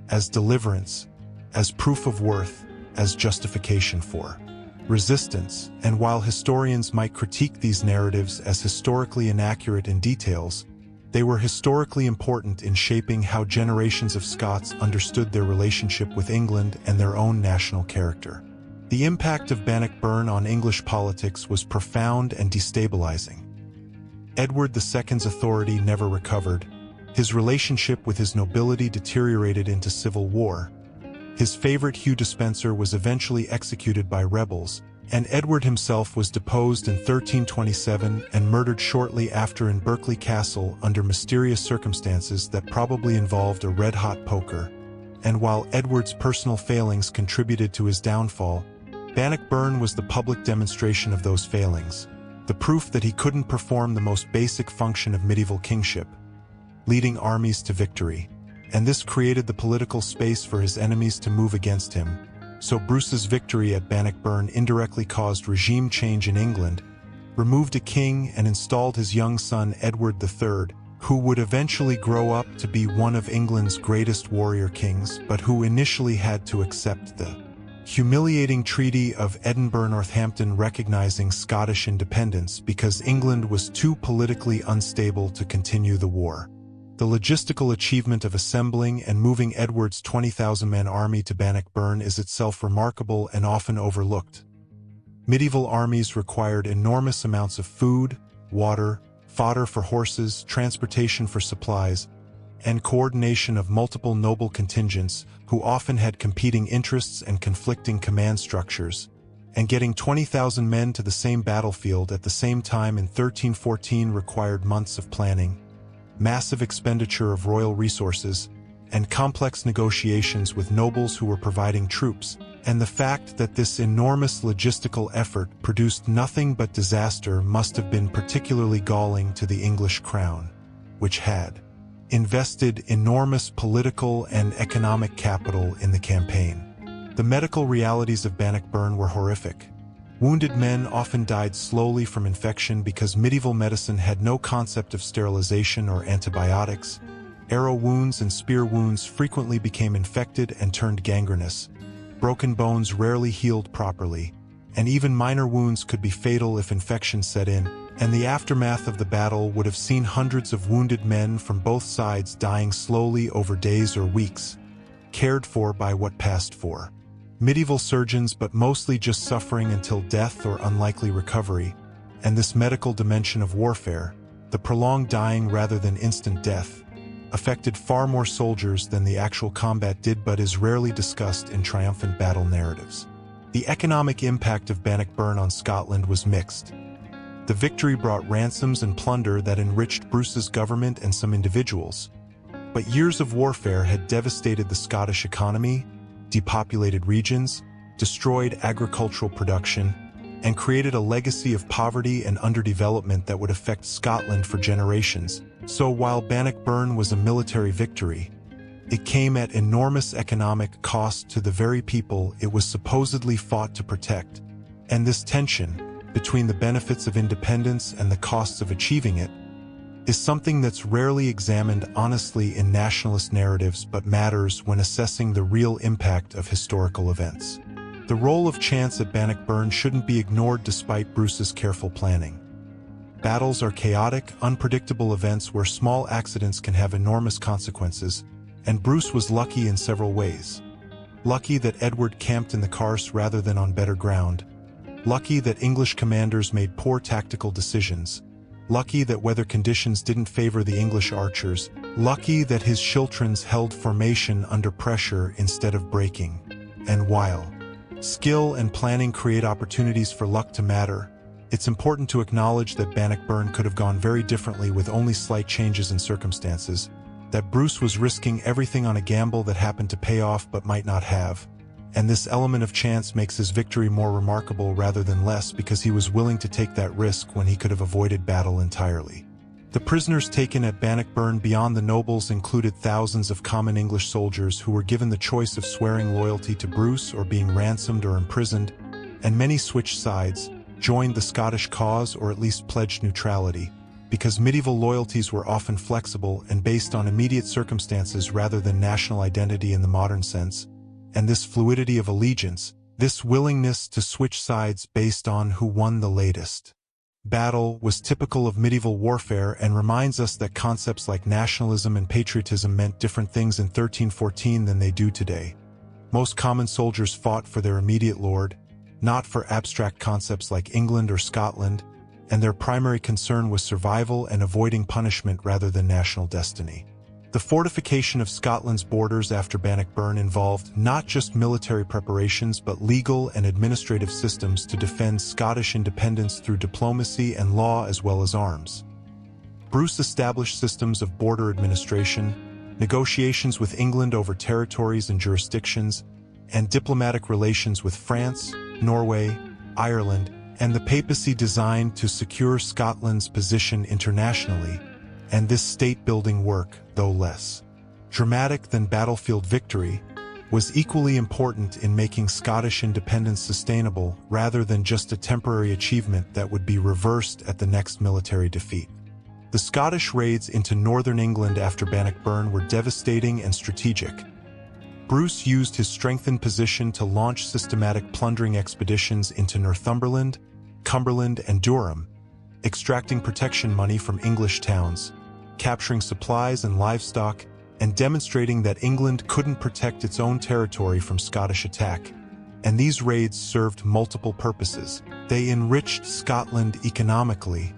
as deliverance, as proof of worth, as justification for resistance. And while historians might critique these narratives as historically inaccurate in details, they were historically important in shaping how generations of Scots understood their relationship with England and their own national character. The impact of Bannockburn on English politics was profound and destabilizing. Edward II's authority never recovered. His relationship with his nobility deteriorated into civil war. His favorite Hugh Despenser was eventually executed by rebels, and Edward himself was deposed in 1327 and murdered shortly after in Stirling Castle under mysterious circumstances that probably involved a red-hot poker. and while Edward's personal failings contributed to his downfall, Bannockburn was the public demonstration of those failings, the proof that he couldn't perform the most basic function of medieval kingship, leading armies to victory, and this created the political space for his enemies to move against him. So Bruce's victory at Bannockburn indirectly caused regime change in England, removed a king and installed his young son Edward III, who would eventually grow up to be one of England's greatest warrior kings, but who initially had to accept the humiliating Treaty of Edinburgh-Northampton recognizing Scottish independence because England was too politically unstable to continue the war. The logistical achievement of assembling and moving Edward's 20,000-man army to Bannockburn is itself remarkable and often overlooked. Medieval armies required enormous amounts of food, water, fodder for horses, transportation for supplies, and coordination of multiple noble contingents who often had competing interests and conflicting command structures, and getting 20,000 men to the same battlefield at the same time in 1314 required months of planning, massive expenditure of royal resources, and complex negotiations with nobles who were providing troops, and the fact that this enormous logistical effort produced nothing but disaster must have been particularly galling to the English crown, which had invested enormous political and economic capital in the campaign. The medical realities of Bannockburn were horrific. Wounded men often died slowly from infection because medieval medicine had no concept of sterilization or antibiotics. Arrow wounds and spear wounds frequently became infected and turned gangrenous. Broken bones rarely healed properly, and even minor wounds could be fatal if infection set in, and the aftermath of the battle would have seen hundreds of wounded men from both sides dying slowly over days or weeks, cared for by what passed for medieval surgeons but mostly just suffering until death or unlikely recovery. And this medical dimension of warfare, the prolonged dying rather than instant death, affected far more soldiers than the actual combat did but is rarely discussed in triumphant battle narratives. The economic impact of Bannockburn on Scotland was mixed. The victory brought ransoms and plunder that enriched Bruce's government and some individuals, but years of warfare had devastated the Scottish economy, depopulated regions, destroyed agricultural production, and created a legacy of poverty and underdevelopment that would affect Scotland for generations. So while Bannockburn was a military victory, it came at enormous economic cost to the very people it was supposedly fought to protect. And this tension between the benefits of independence and the costs of achieving it is something that's rarely examined honestly in nationalist narratives but matters when assessing the real impact of historical events. The role of chance at Bannockburn shouldn't be ignored despite Bruce's careful planning. Battles are chaotic, unpredictable events where small accidents can have enormous consequences, and Bruce was lucky in several ways. Lucky that Edward camped in the Carse rather than on better ground. Lucky that English commanders made poor tactical decisions. Lucky that weather conditions didn't favor the English archers. Lucky that his schiltrons held formation under pressure instead of breaking. And while skill and planning create opportunities for luck to matter, it's important to acknowledge that Bannockburn could have gone very differently with only slight changes in circumstances, that Bruce was risking everything on a gamble that happened to pay off but might not have. And this element of chance makes his victory more remarkable rather than less because he was willing to take that risk when he could have avoided battle entirely. The prisoners taken at Bannockburn beyond the nobles included thousands of common English soldiers who were given the choice of swearing loyalty to Bruce or being ransomed or imprisoned, and many switched sides, joined the Scottish cause or at least pledged neutrality, because medieval loyalties were often flexible and based on immediate circumstances rather than national identity in the modern sense. And this fluidity of allegiance, this willingness to switch sides based on who won the latest battle, was typical of medieval warfare and reminds us that concepts like nationalism and patriotism meant different things in 1314 than they do today. Most common soldiers fought for their immediate lord, not for abstract concepts like England or Scotland, and their primary concern was survival and avoiding punishment rather than national destiny. The fortification of Scotland's borders after Bannockburn involved not just military preparations but legal and administrative systems to defend Scottish independence through diplomacy and law as well as arms. Bruce established systems of border administration, negotiations with England over territories and jurisdictions, and diplomatic relations with France, Norway, Ireland, and the papacy designed to secure Scotland's position internationally, and this state-building work, though less dramatic than battlefield victory, was equally important in making Scottish independence sustainable rather than just a temporary achievement that would be reversed at the next military defeat. The Scottish raids into northern England after Bannockburn were devastating and strategic. Bruce used his strengthened position to launch systematic plundering expeditions into Northumberland, Cumberland, and Durham, extracting protection money from English towns, capturing supplies and livestock, and demonstrating that England couldn't protect its own territory from Scottish attack. And these raids served multiple purposes. They enriched Scotland economically.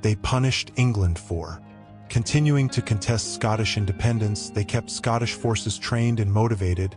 They punished England for continuing to contest Scottish independence. They kept Scottish forces trained and motivated,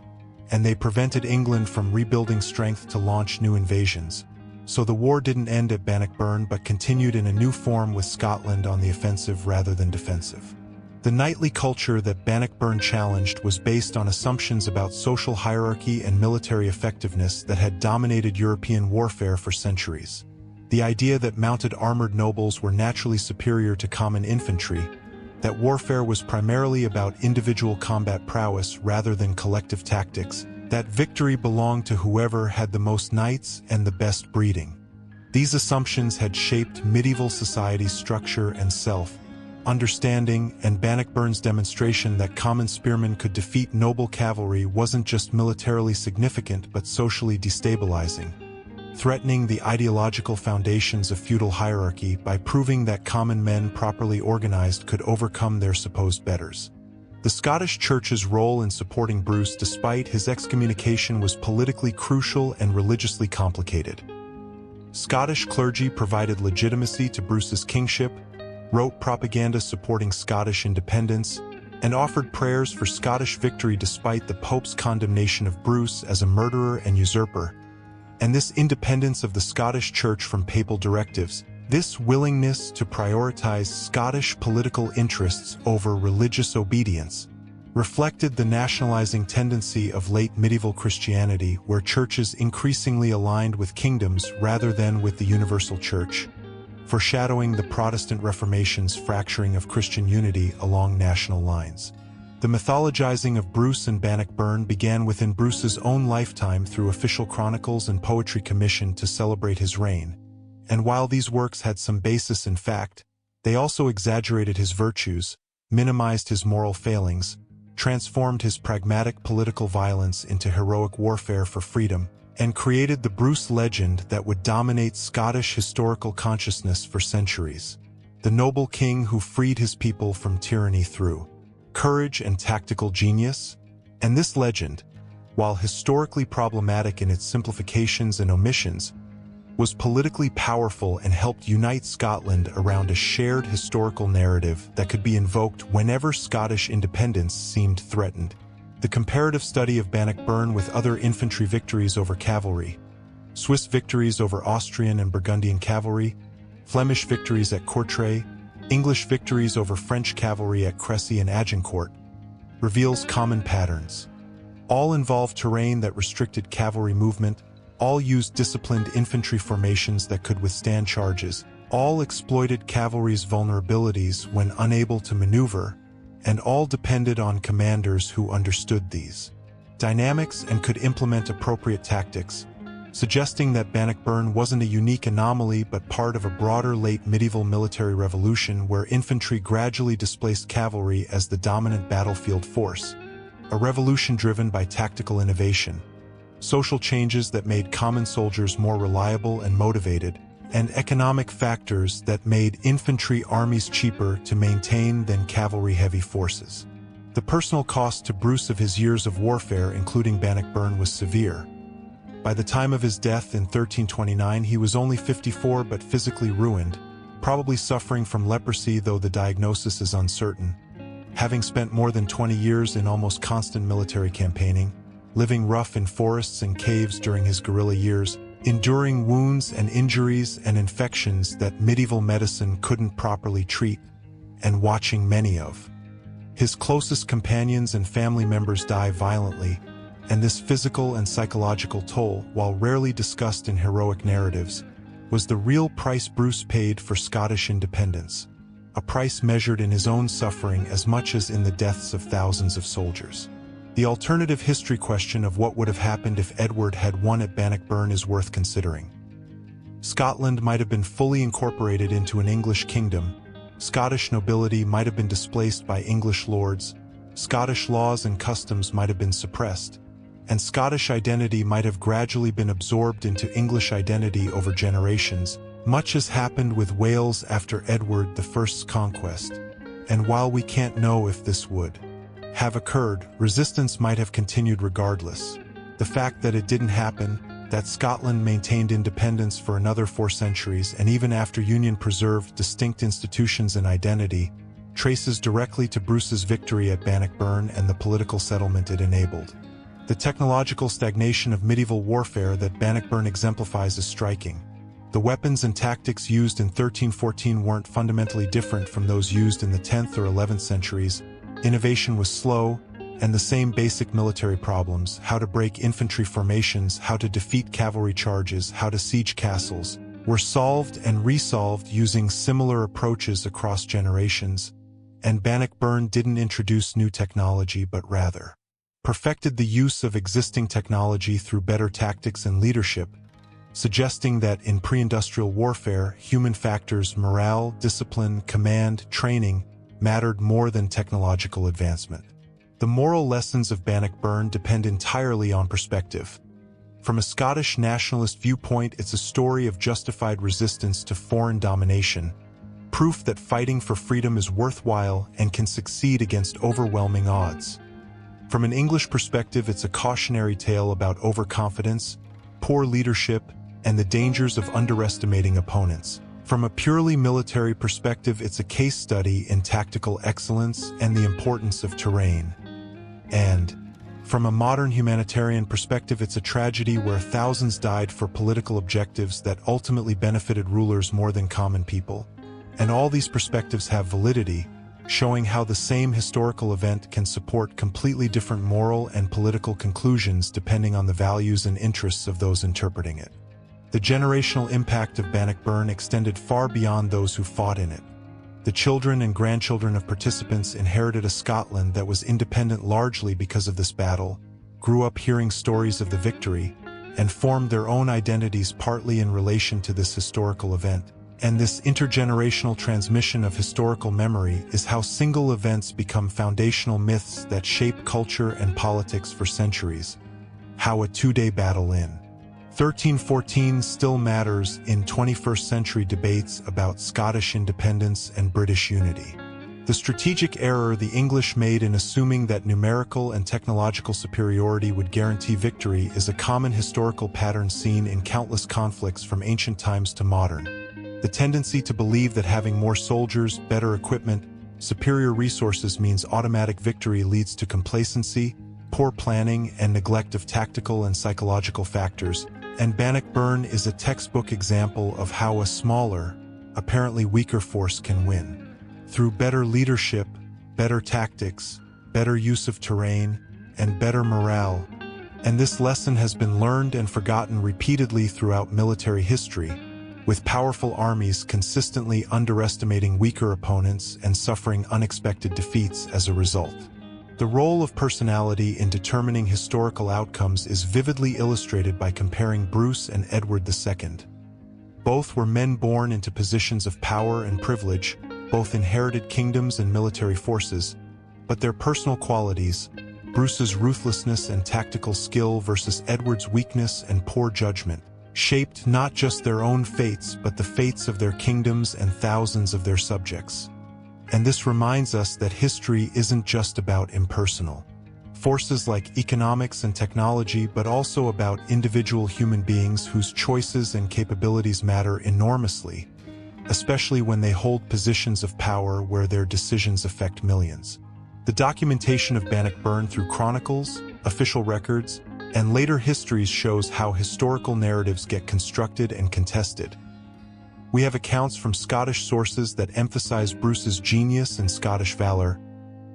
and they prevented England from rebuilding strength to launch new invasions. So the war didn't end at Bannockburn but continued in a new form with Scotland on the offensive rather than defensive. The knightly culture that Bannockburn challenged was based on assumptions about social hierarchy and military effectiveness that had dominated European warfare for centuries. The idea that mounted armored nobles were naturally superior to common infantry, that warfare was primarily about individual combat prowess rather than collective tactics, that victory belonged to whoever had the most knights and the best breeding. These assumptions had shaped medieval society's structure and self-understanding, and Bannockburn's demonstration that common spearmen could defeat noble cavalry wasn't just militarily significant but socially destabilizing, threatening the ideological foundations of feudal hierarchy by proving that common men properly organized could overcome their supposed betters. The Scottish Church's role in supporting Bruce despite his excommunication was politically crucial and religiously complicated. Scottish clergy provided legitimacy to Bruce's kingship, wrote propaganda supporting Scottish independence, and offered prayers for Scottish victory despite the Pope's condemnation of Bruce as a murderer and usurper. And this independence of the Scottish Church from papal directives, this willingness to prioritize Scottish political interests over religious obedience, reflected the nationalizing tendency of late medieval Christianity, where churches increasingly aligned with kingdoms rather than with the universal church, foreshadowing the Protestant Reformation's fracturing of Christian unity along national lines. The mythologizing of Bruce and Bannockburn began within Bruce's own lifetime through official chronicles and poetry commissioned to celebrate his reign. And while these works had some basis in fact, they also exaggerated his virtues, minimized his moral failings, transformed his pragmatic political violence into heroic warfare for freedom, and created the Bruce legend that would dominate Scottish historical consciousness for centuries. The noble king who freed his people from tyranny through courage and tactical genius. And this legend, while historically problematic in its simplifications and omissions, was politically powerful and helped unite Scotland around a shared historical narrative that could be invoked whenever Scottish independence seemed threatened. The comparative study of Bannockburn with other infantry victories over cavalry, Swiss victories over Austrian and Burgundian cavalry, Flemish victories at Courtrai, English victories over French cavalry at Crécy and Agincourt, reveals common patterns. All involved terrain that restricted cavalry movement, all used disciplined infantry formations that could withstand charges, all exploited cavalry's vulnerabilities when unable to maneuver, and all depended on commanders who understood these dynamics and could implement appropriate tactics, suggesting that Bannockburn wasn't a unique anomaly but part of a broader late medieval military revolution where infantry gradually displaced cavalry as the dominant battlefield force, a revolution driven by tactical innovation, social changes that made common soldiers more reliable and motivated, and economic factors that made infantry armies cheaper to maintain than cavalry-heavy forces. The personal cost to Bruce of his years of warfare, including Bannockburn, was severe. By the time of his death in 1329, he was only 54 but physically ruined, probably suffering from leprosy, though the diagnosis is uncertain. Having spent more than 20 years in almost constant military campaigning, living rough in forests and caves during his guerrilla years, enduring wounds and injuries and infections that medieval medicine couldn't properly treat, and watching many of His closest companions and family members die violently, and this physical and psychological toll, while rarely discussed in heroic narratives, was the real price Bruce paid for Scottish independence, a price measured in his own suffering as much as in the deaths of thousands of soldiers. The alternative history question of what would have happened if Edward had won at Bannockburn is worth considering. Scotland might have been fully incorporated into an English kingdom, Scottish nobility might have been displaced by English lords, Scottish laws and customs might have been suppressed, and Scottish identity might have gradually been absorbed into English identity over generations, much as happened with Wales after Edward I's conquest. And while we can't know if this would have occurred, resistance might have continued regardless. The fact that it didn't happen, that Scotland maintained independence for another 4 centuries, and even after Union preserved distinct institutions and identity, traces directly to Bruce's victory at Bannockburn and the political settlement it enabled. The technological stagnation of medieval warfare that Bannockburn exemplifies is striking. The weapons and tactics used in 1314 weren't fundamentally different from those used in the 10th or 11th centuries. Innovation was slow, and the same basic military problems, how to break infantry formations, how to defeat cavalry charges, how to siege castles, were solved and resolved using similar approaches across generations, and Bannockburn didn't introduce new technology but rather perfected the use of existing technology through better tactics and leadership, suggesting that in pre-industrial warfare, human factors, morale, discipline, command, training, mattered more than technological advancement. The moral lessons of Bannockburn depend entirely on perspective. From a Scottish nationalist viewpoint, it's a story of justified resistance to foreign domination, proof that fighting for freedom is worthwhile and can succeed against overwhelming odds. From an English perspective, it's a cautionary tale about overconfidence, poor leadership, and the dangers of underestimating opponents. From a purely military perspective, it's a case study in tactical excellence and the importance of terrain. And from a modern humanitarian perspective, it's a tragedy where thousands died for political objectives that ultimately benefited rulers more than common people. And all these perspectives have validity, showing how the same historical event can support completely different moral and political conclusions depending on the values and interests of those interpreting it. The generational impact of Bannockburn extended far beyond those who fought in it. The children and grandchildren of participants inherited a Scotland that was independent largely because of this battle, grew up hearing stories of the victory, and formed their own identities partly in relation to this historical event. And this intergenerational transmission of historical memory is how single events become foundational myths that shape culture and politics for centuries. How a two-day battle in 1314 still matters in 21st century debates about Scottish independence and British unity. The strategic error the English made in assuming that numerical and technological superiority would guarantee victory is a common historical pattern seen in countless conflicts from ancient times to modern. The tendency to believe that having more soldiers, better equipment, superior resources means automatic victory leads to complacency, poor planning, and neglect of tactical and psychological factors, and Bannockburn is a textbook example of how a smaller, apparently weaker force can win. Through better leadership, better tactics, better use of terrain, and better morale. And this lesson has been learned and forgotten repeatedly throughout military history, with powerful armies consistently underestimating weaker opponents and suffering unexpected defeats as a result. The role of personality in determining historical outcomes is vividly illustrated by comparing Bruce and Edward II. Both were men born into positions of power and privilege, both inherited kingdoms and military forces, but their personal qualities, Bruce's ruthlessness and tactical skill versus Edward's weakness and poor judgment, shaped not just their own fates but the fates of their kingdoms and thousands of their subjects. And this reminds us that history isn't just about impersonal forces like economics and technology, but also about individual human beings whose choices and capabilities matter enormously, especially when they hold positions of power where their decisions affect millions. The documentation of Bannockburn through chronicles, official records, and later histories shows how historical narratives get constructed and contested. We have accounts from Scottish sources that emphasize Bruce's genius and Scottish valor,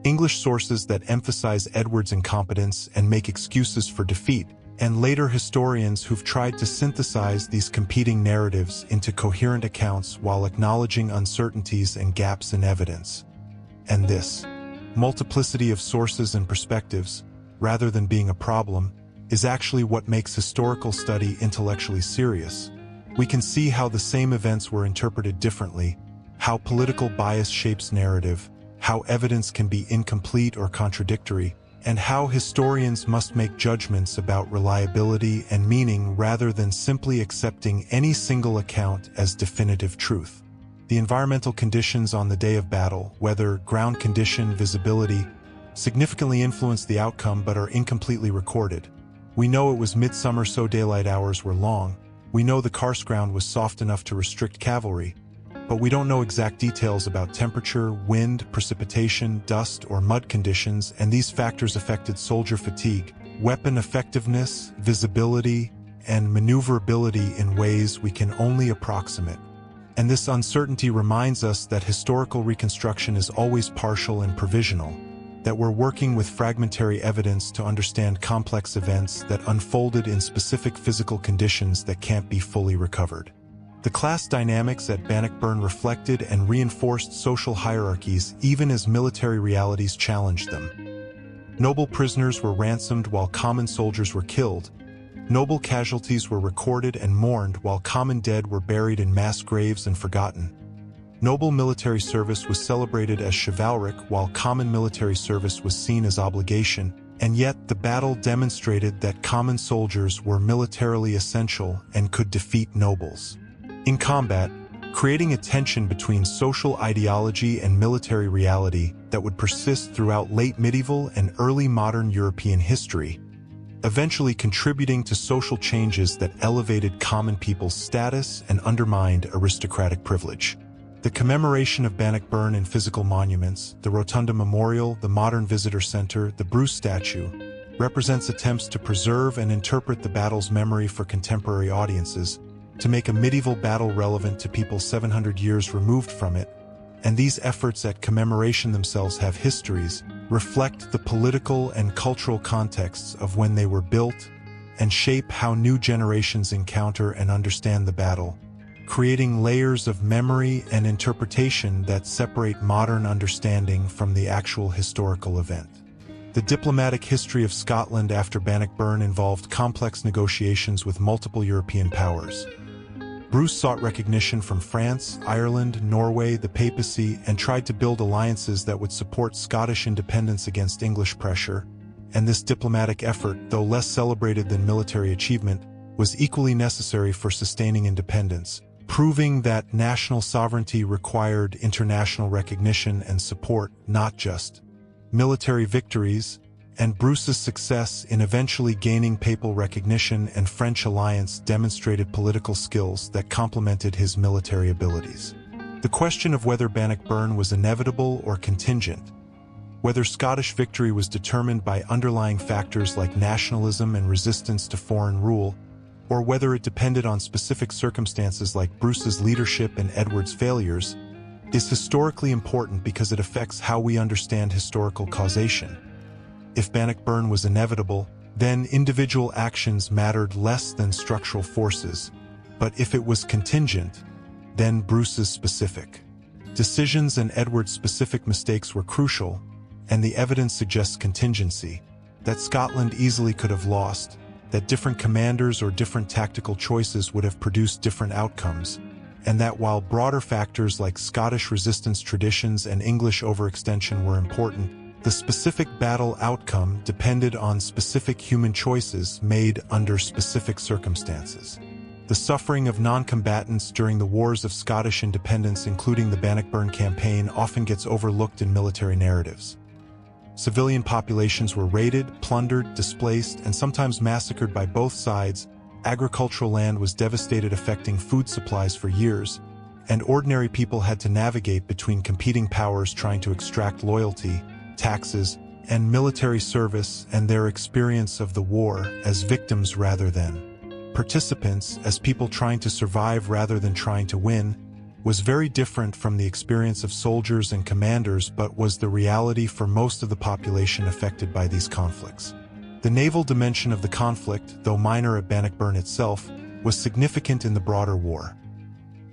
English sources that emphasize Edward's incompetence and make excuses for defeat, and later historians who've tried to synthesize these competing narratives into coherent accounts while acknowledging uncertainties and gaps in evidence. And this multiplicity of sources and perspectives, rather than being a problem, is actually what makes historical study intellectually serious. We can see how the same events were interpreted differently, how political bias shapes narrative, how evidence can be incomplete or contradictory, and how historians must make judgments about reliability and meaning rather than simply accepting any single account as definitive truth. The environmental conditions on the day of battle, weather, ground condition, visibility, significantly influence the outcome but are incompletely recorded. We know it was midsummer, so daylight hours were long. We know the karst ground was soft enough to restrict cavalry, but we don't know exact details about temperature, wind, precipitation, dust, or mud conditions, and these factors affected soldier fatigue, weapon effectiveness, visibility, and maneuverability in ways we can only approximate. And this uncertainty reminds us that historical reconstruction is always partial and provisional, that we're working with fragmentary evidence to understand complex events that unfolded in specific physical conditions that can't be fully recovered. The class dynamics at Bannockburn reflected and reinforced social hierarchies even as military realities challenged them. Noble prisoners were ransomed while common soldiers were killed. Noble casualties were recorded and mourned while common dead were buried in mass graves and forgotten. Noble military service was celebrated as chivalric while common military service was seen as obligation, and yet the battle demonstrated that common soldiers were militarily essential and could defeat nobles. In combat, creating a tension between social ideology and military reality that would persist throughout late medieval and early modern European history, eventually contributing to social changes that elevated common people's status and undermined aristocratic privilege. The commemoration of Bannockburn in physical monuments, the Rotunda Memorial, the modern visitor center, the Bruce statue, represents attempts to preserve and interpret the battle's memory for contemporary audiences, to make a medieval battle relevant to people 700 years removed from it, and these efforts at commemoration themselves have histories, reflect the political and cultural contexts of when they were built, and shape how new generations encounter and understand the battle, creating layers of memory and interpretation that separate modern understanding from the actual historical event. The diplomatic history of Scotland after Bannockburn involved complex negotiations with multiple European powers. Bruce sought recognition from France, Ireland, Norway, the papacy, and tried to build alliances that would support Scottish independence against English pressure, and this diplomatic effort, though less celebrated than military achievement, was equally necessary for sustaining independence, proving that national sovereignty required international recognition and support, not just military victories, and Bruce's success in eventually gaining papal recognition and French alliance demonstrated political skills that complemented his military abilities. The question of whether Bannockburn was inevitable or contingent, whether Scottish victory was determined by underlying factors like nationalism and resistance to foreign rule, or whether it depended on specific circumstances like Bruce's leadership and Edward's failures, is historically important because it affects how we understand historical causation. If Bannockburn was inevitable, then individual actions mattered less than structural forces, but if it was contingent, then Bruce's specific decisions and Edward's specific mistakes were crucial, and the evidence suggests contingency, that Scotland easily could have lost, that different commanders or different tactical choices would have produced different outcomes, and that while broader factors like Scottish resistance traditions and English overextension were important, the specific battle outcome depended on specific human choices made under specific circumstances. The suffering of non-combatants during the wars of Scottish independence, including the Bannockburn campaign, often gets overlooked in military narratives. Civilian populations were raided, plundered, displaced, and sometimes massacred by both sides. Agricultural land was devastated, affecting food supplies for years, and ordinary people had to navigate between competing powers trying to extract loyalty, taxes, and military service, and their experience of the war as victims rather than participants, as people trying to survive rather than trying to win, was very different from the experience of soldiers and commanders, but was the reality for most of the population affected by these conflicts. The naval dimension of the conflict, though minor at Bannockburn itself, was significant in the broader war.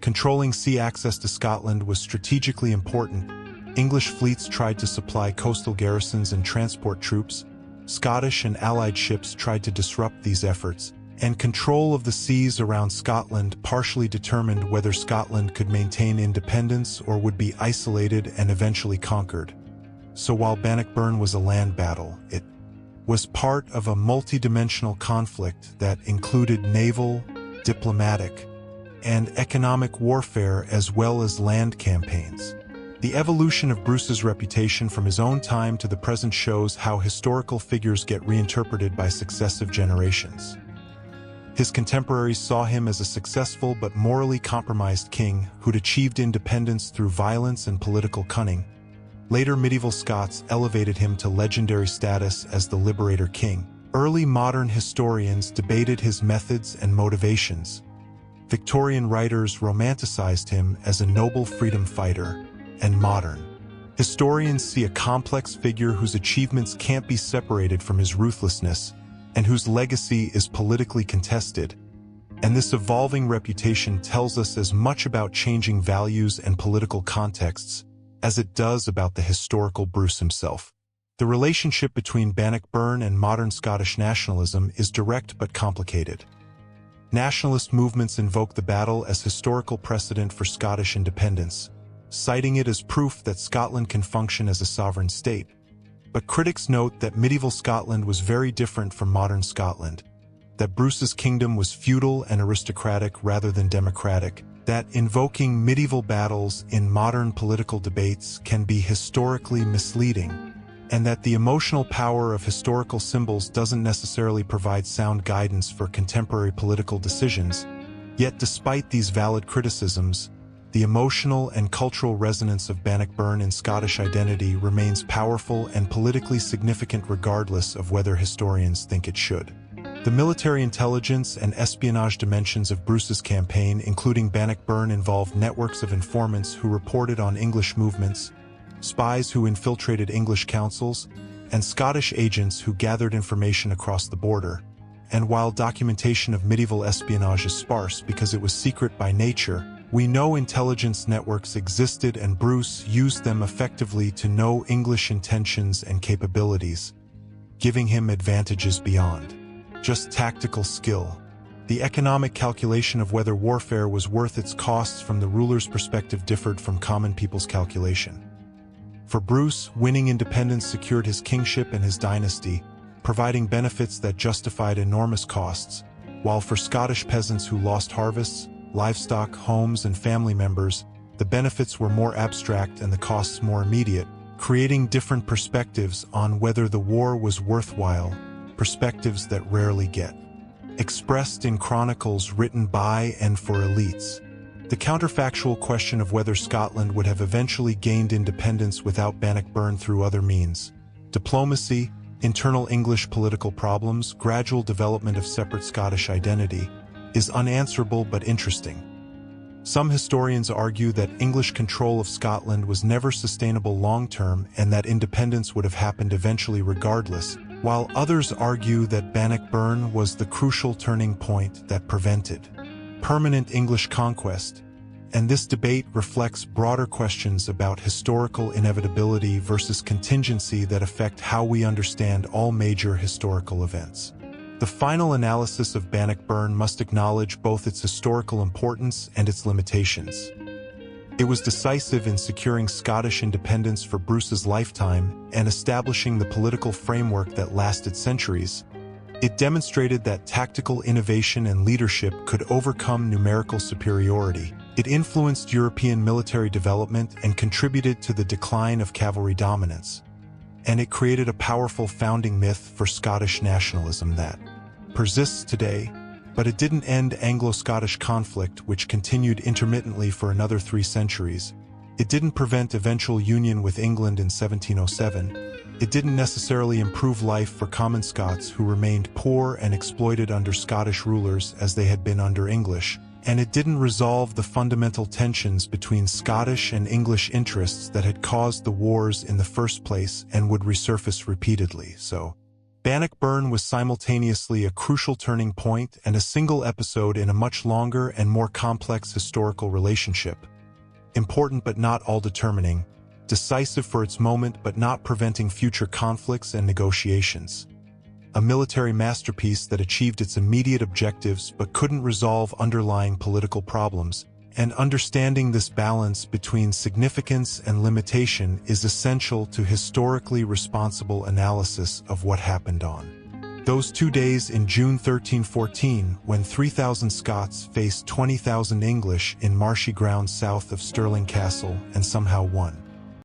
Controlling sea access to Scotland was strategically important. English fleets tried to supply coastal garrisons and transport troops. Scottish and Allied ships tried to disrupt these efforts, and control of the seas around Scotland partially determined whether Scotland could maintain independence or would be isolated and eventually conquered. So while Bannockburn was a land battle, it was part of a multi-dimensional conflict that included naval, diplomatic, and economic warfare as well as land campaigns. The evolution of Bruce's reputation from his own time to the present shows how historical figures get reinterpreted by successive generations. His contemporaries saw him as a successful but morally compromised king who'd achieved independence through violence and political cunning. Later medieval Scots elevated him to legendary status as the Liberator King. Early modern historians debated his methods and motivations. Victorian writers romanticized him as a noble freedom fighter, and modern historians see a complex figure whose achievements can't be separated from his ruthlessness, and whose legacy is politically contested. And this evolving reputation tells us as much about changing values and political contexts as it does about the historical Bruce himself. The relationship between Bannockburn and modern Scottish nationalism is direct but complicated. Nationalist movements invoke the battle as historical precedent for Scottish independence, citing it as proof that Scotland can function as a sovereign state. But critics note that medieval Scotland was very different from modern Scotland, that Bruce's kingdom was feudal and aristocratic rather than democratic, that invoking medieval battles in modern political debates can be historically misleading, and that the emotional power of historical symbols doesn't necessarily provide sound guidance for contemporary political decisions. Yet despite these valid criticisms, the emotional and cultural resonance of Bannockburn in Scottish identity remains powerful and politically significant regardless of whether historians think it should. The military intelligence and espionage dimensions of Bruce's campaign, including Bannockburn, involved networks of informants who reported on English movements, spies who infiltrated English councils, and Scottish agents who gathered information across the border. And while documentation of medieval espionage is sparse because it was secret by nature, we know intelligence networks existed and Bruce used them effectively to know English intentions and capabilities, giving him advantages beyond just tactical skill. The economic calculation of whether warfare was worth its costs from the ruler's perspective differed from common people's calculation. For Bruce, winning independence secured his kingship and his dynasty, providing benefits that justified enormous costs, while for Scottish peasants who lost harvests, livestock, homes, and family members, the benefits were more abstract and the costs more immediate, creating different perspectives on whether the war was worthwhile, perspectives that rarely get expressed in chronicles written by and for elites. The counterfactual question of whether Scotland would have eventually gained independence without Bannockburn through other means, diplomacy, internal English political problems, gradual development of separate Scottish identity, is unanswerable but interesting. Some historians argue that English control of Scotland was never sustainable long-term and that independence would have happened eventually regardless, while others argue that Bannockburn was the crucial turning point that prevented permanent English conquest, and this debate reflects broader questions about historical inevitability versus contingency that affect how we understand all major historical events. The final analysis of Bannockburn must acknowledge both its historical importance and its limitations. It was decisive in securing Scottish independence for Bruce's lifetime and establishing the political framework that lasted centuries. It demonstrated that tactical innovation and leadership could overcome numerical superiority. It influenced European military development and contributed to the decline of cavalry dominance. And it created a powerful founding myth for Scottish nationalism that persists today. But it didn't end Anglo-Scottish conflict, which continued intermittently for another 3 centuries. It didn't prevent eventual union with England in 1707. It didn't necessarily improve life for common Scots who remained poor and exploited under Scottish rulers as they had been under English. and it didn't resolve the fundamental tensions between Scottish and English interests that had caused the wars in the first place and would resurface repeatedly. So, Bannockburn was simultaneously a crucial turning point and a single episode in a much longer and more complex historical relationship. Important but not all-determining, decisive for its moment but not preventing future conflicts and negotiations. A military masterpiece that achieved its immediate objectives but couldn't resolve underlying political problems, and understanding this balance between significance and limitation is essential to historically responsible analysis of what happened on those 2 days in June 1314, when 3,000 Scots faced 20,000 English in marshy ground south of Stirling Castle and somehow won.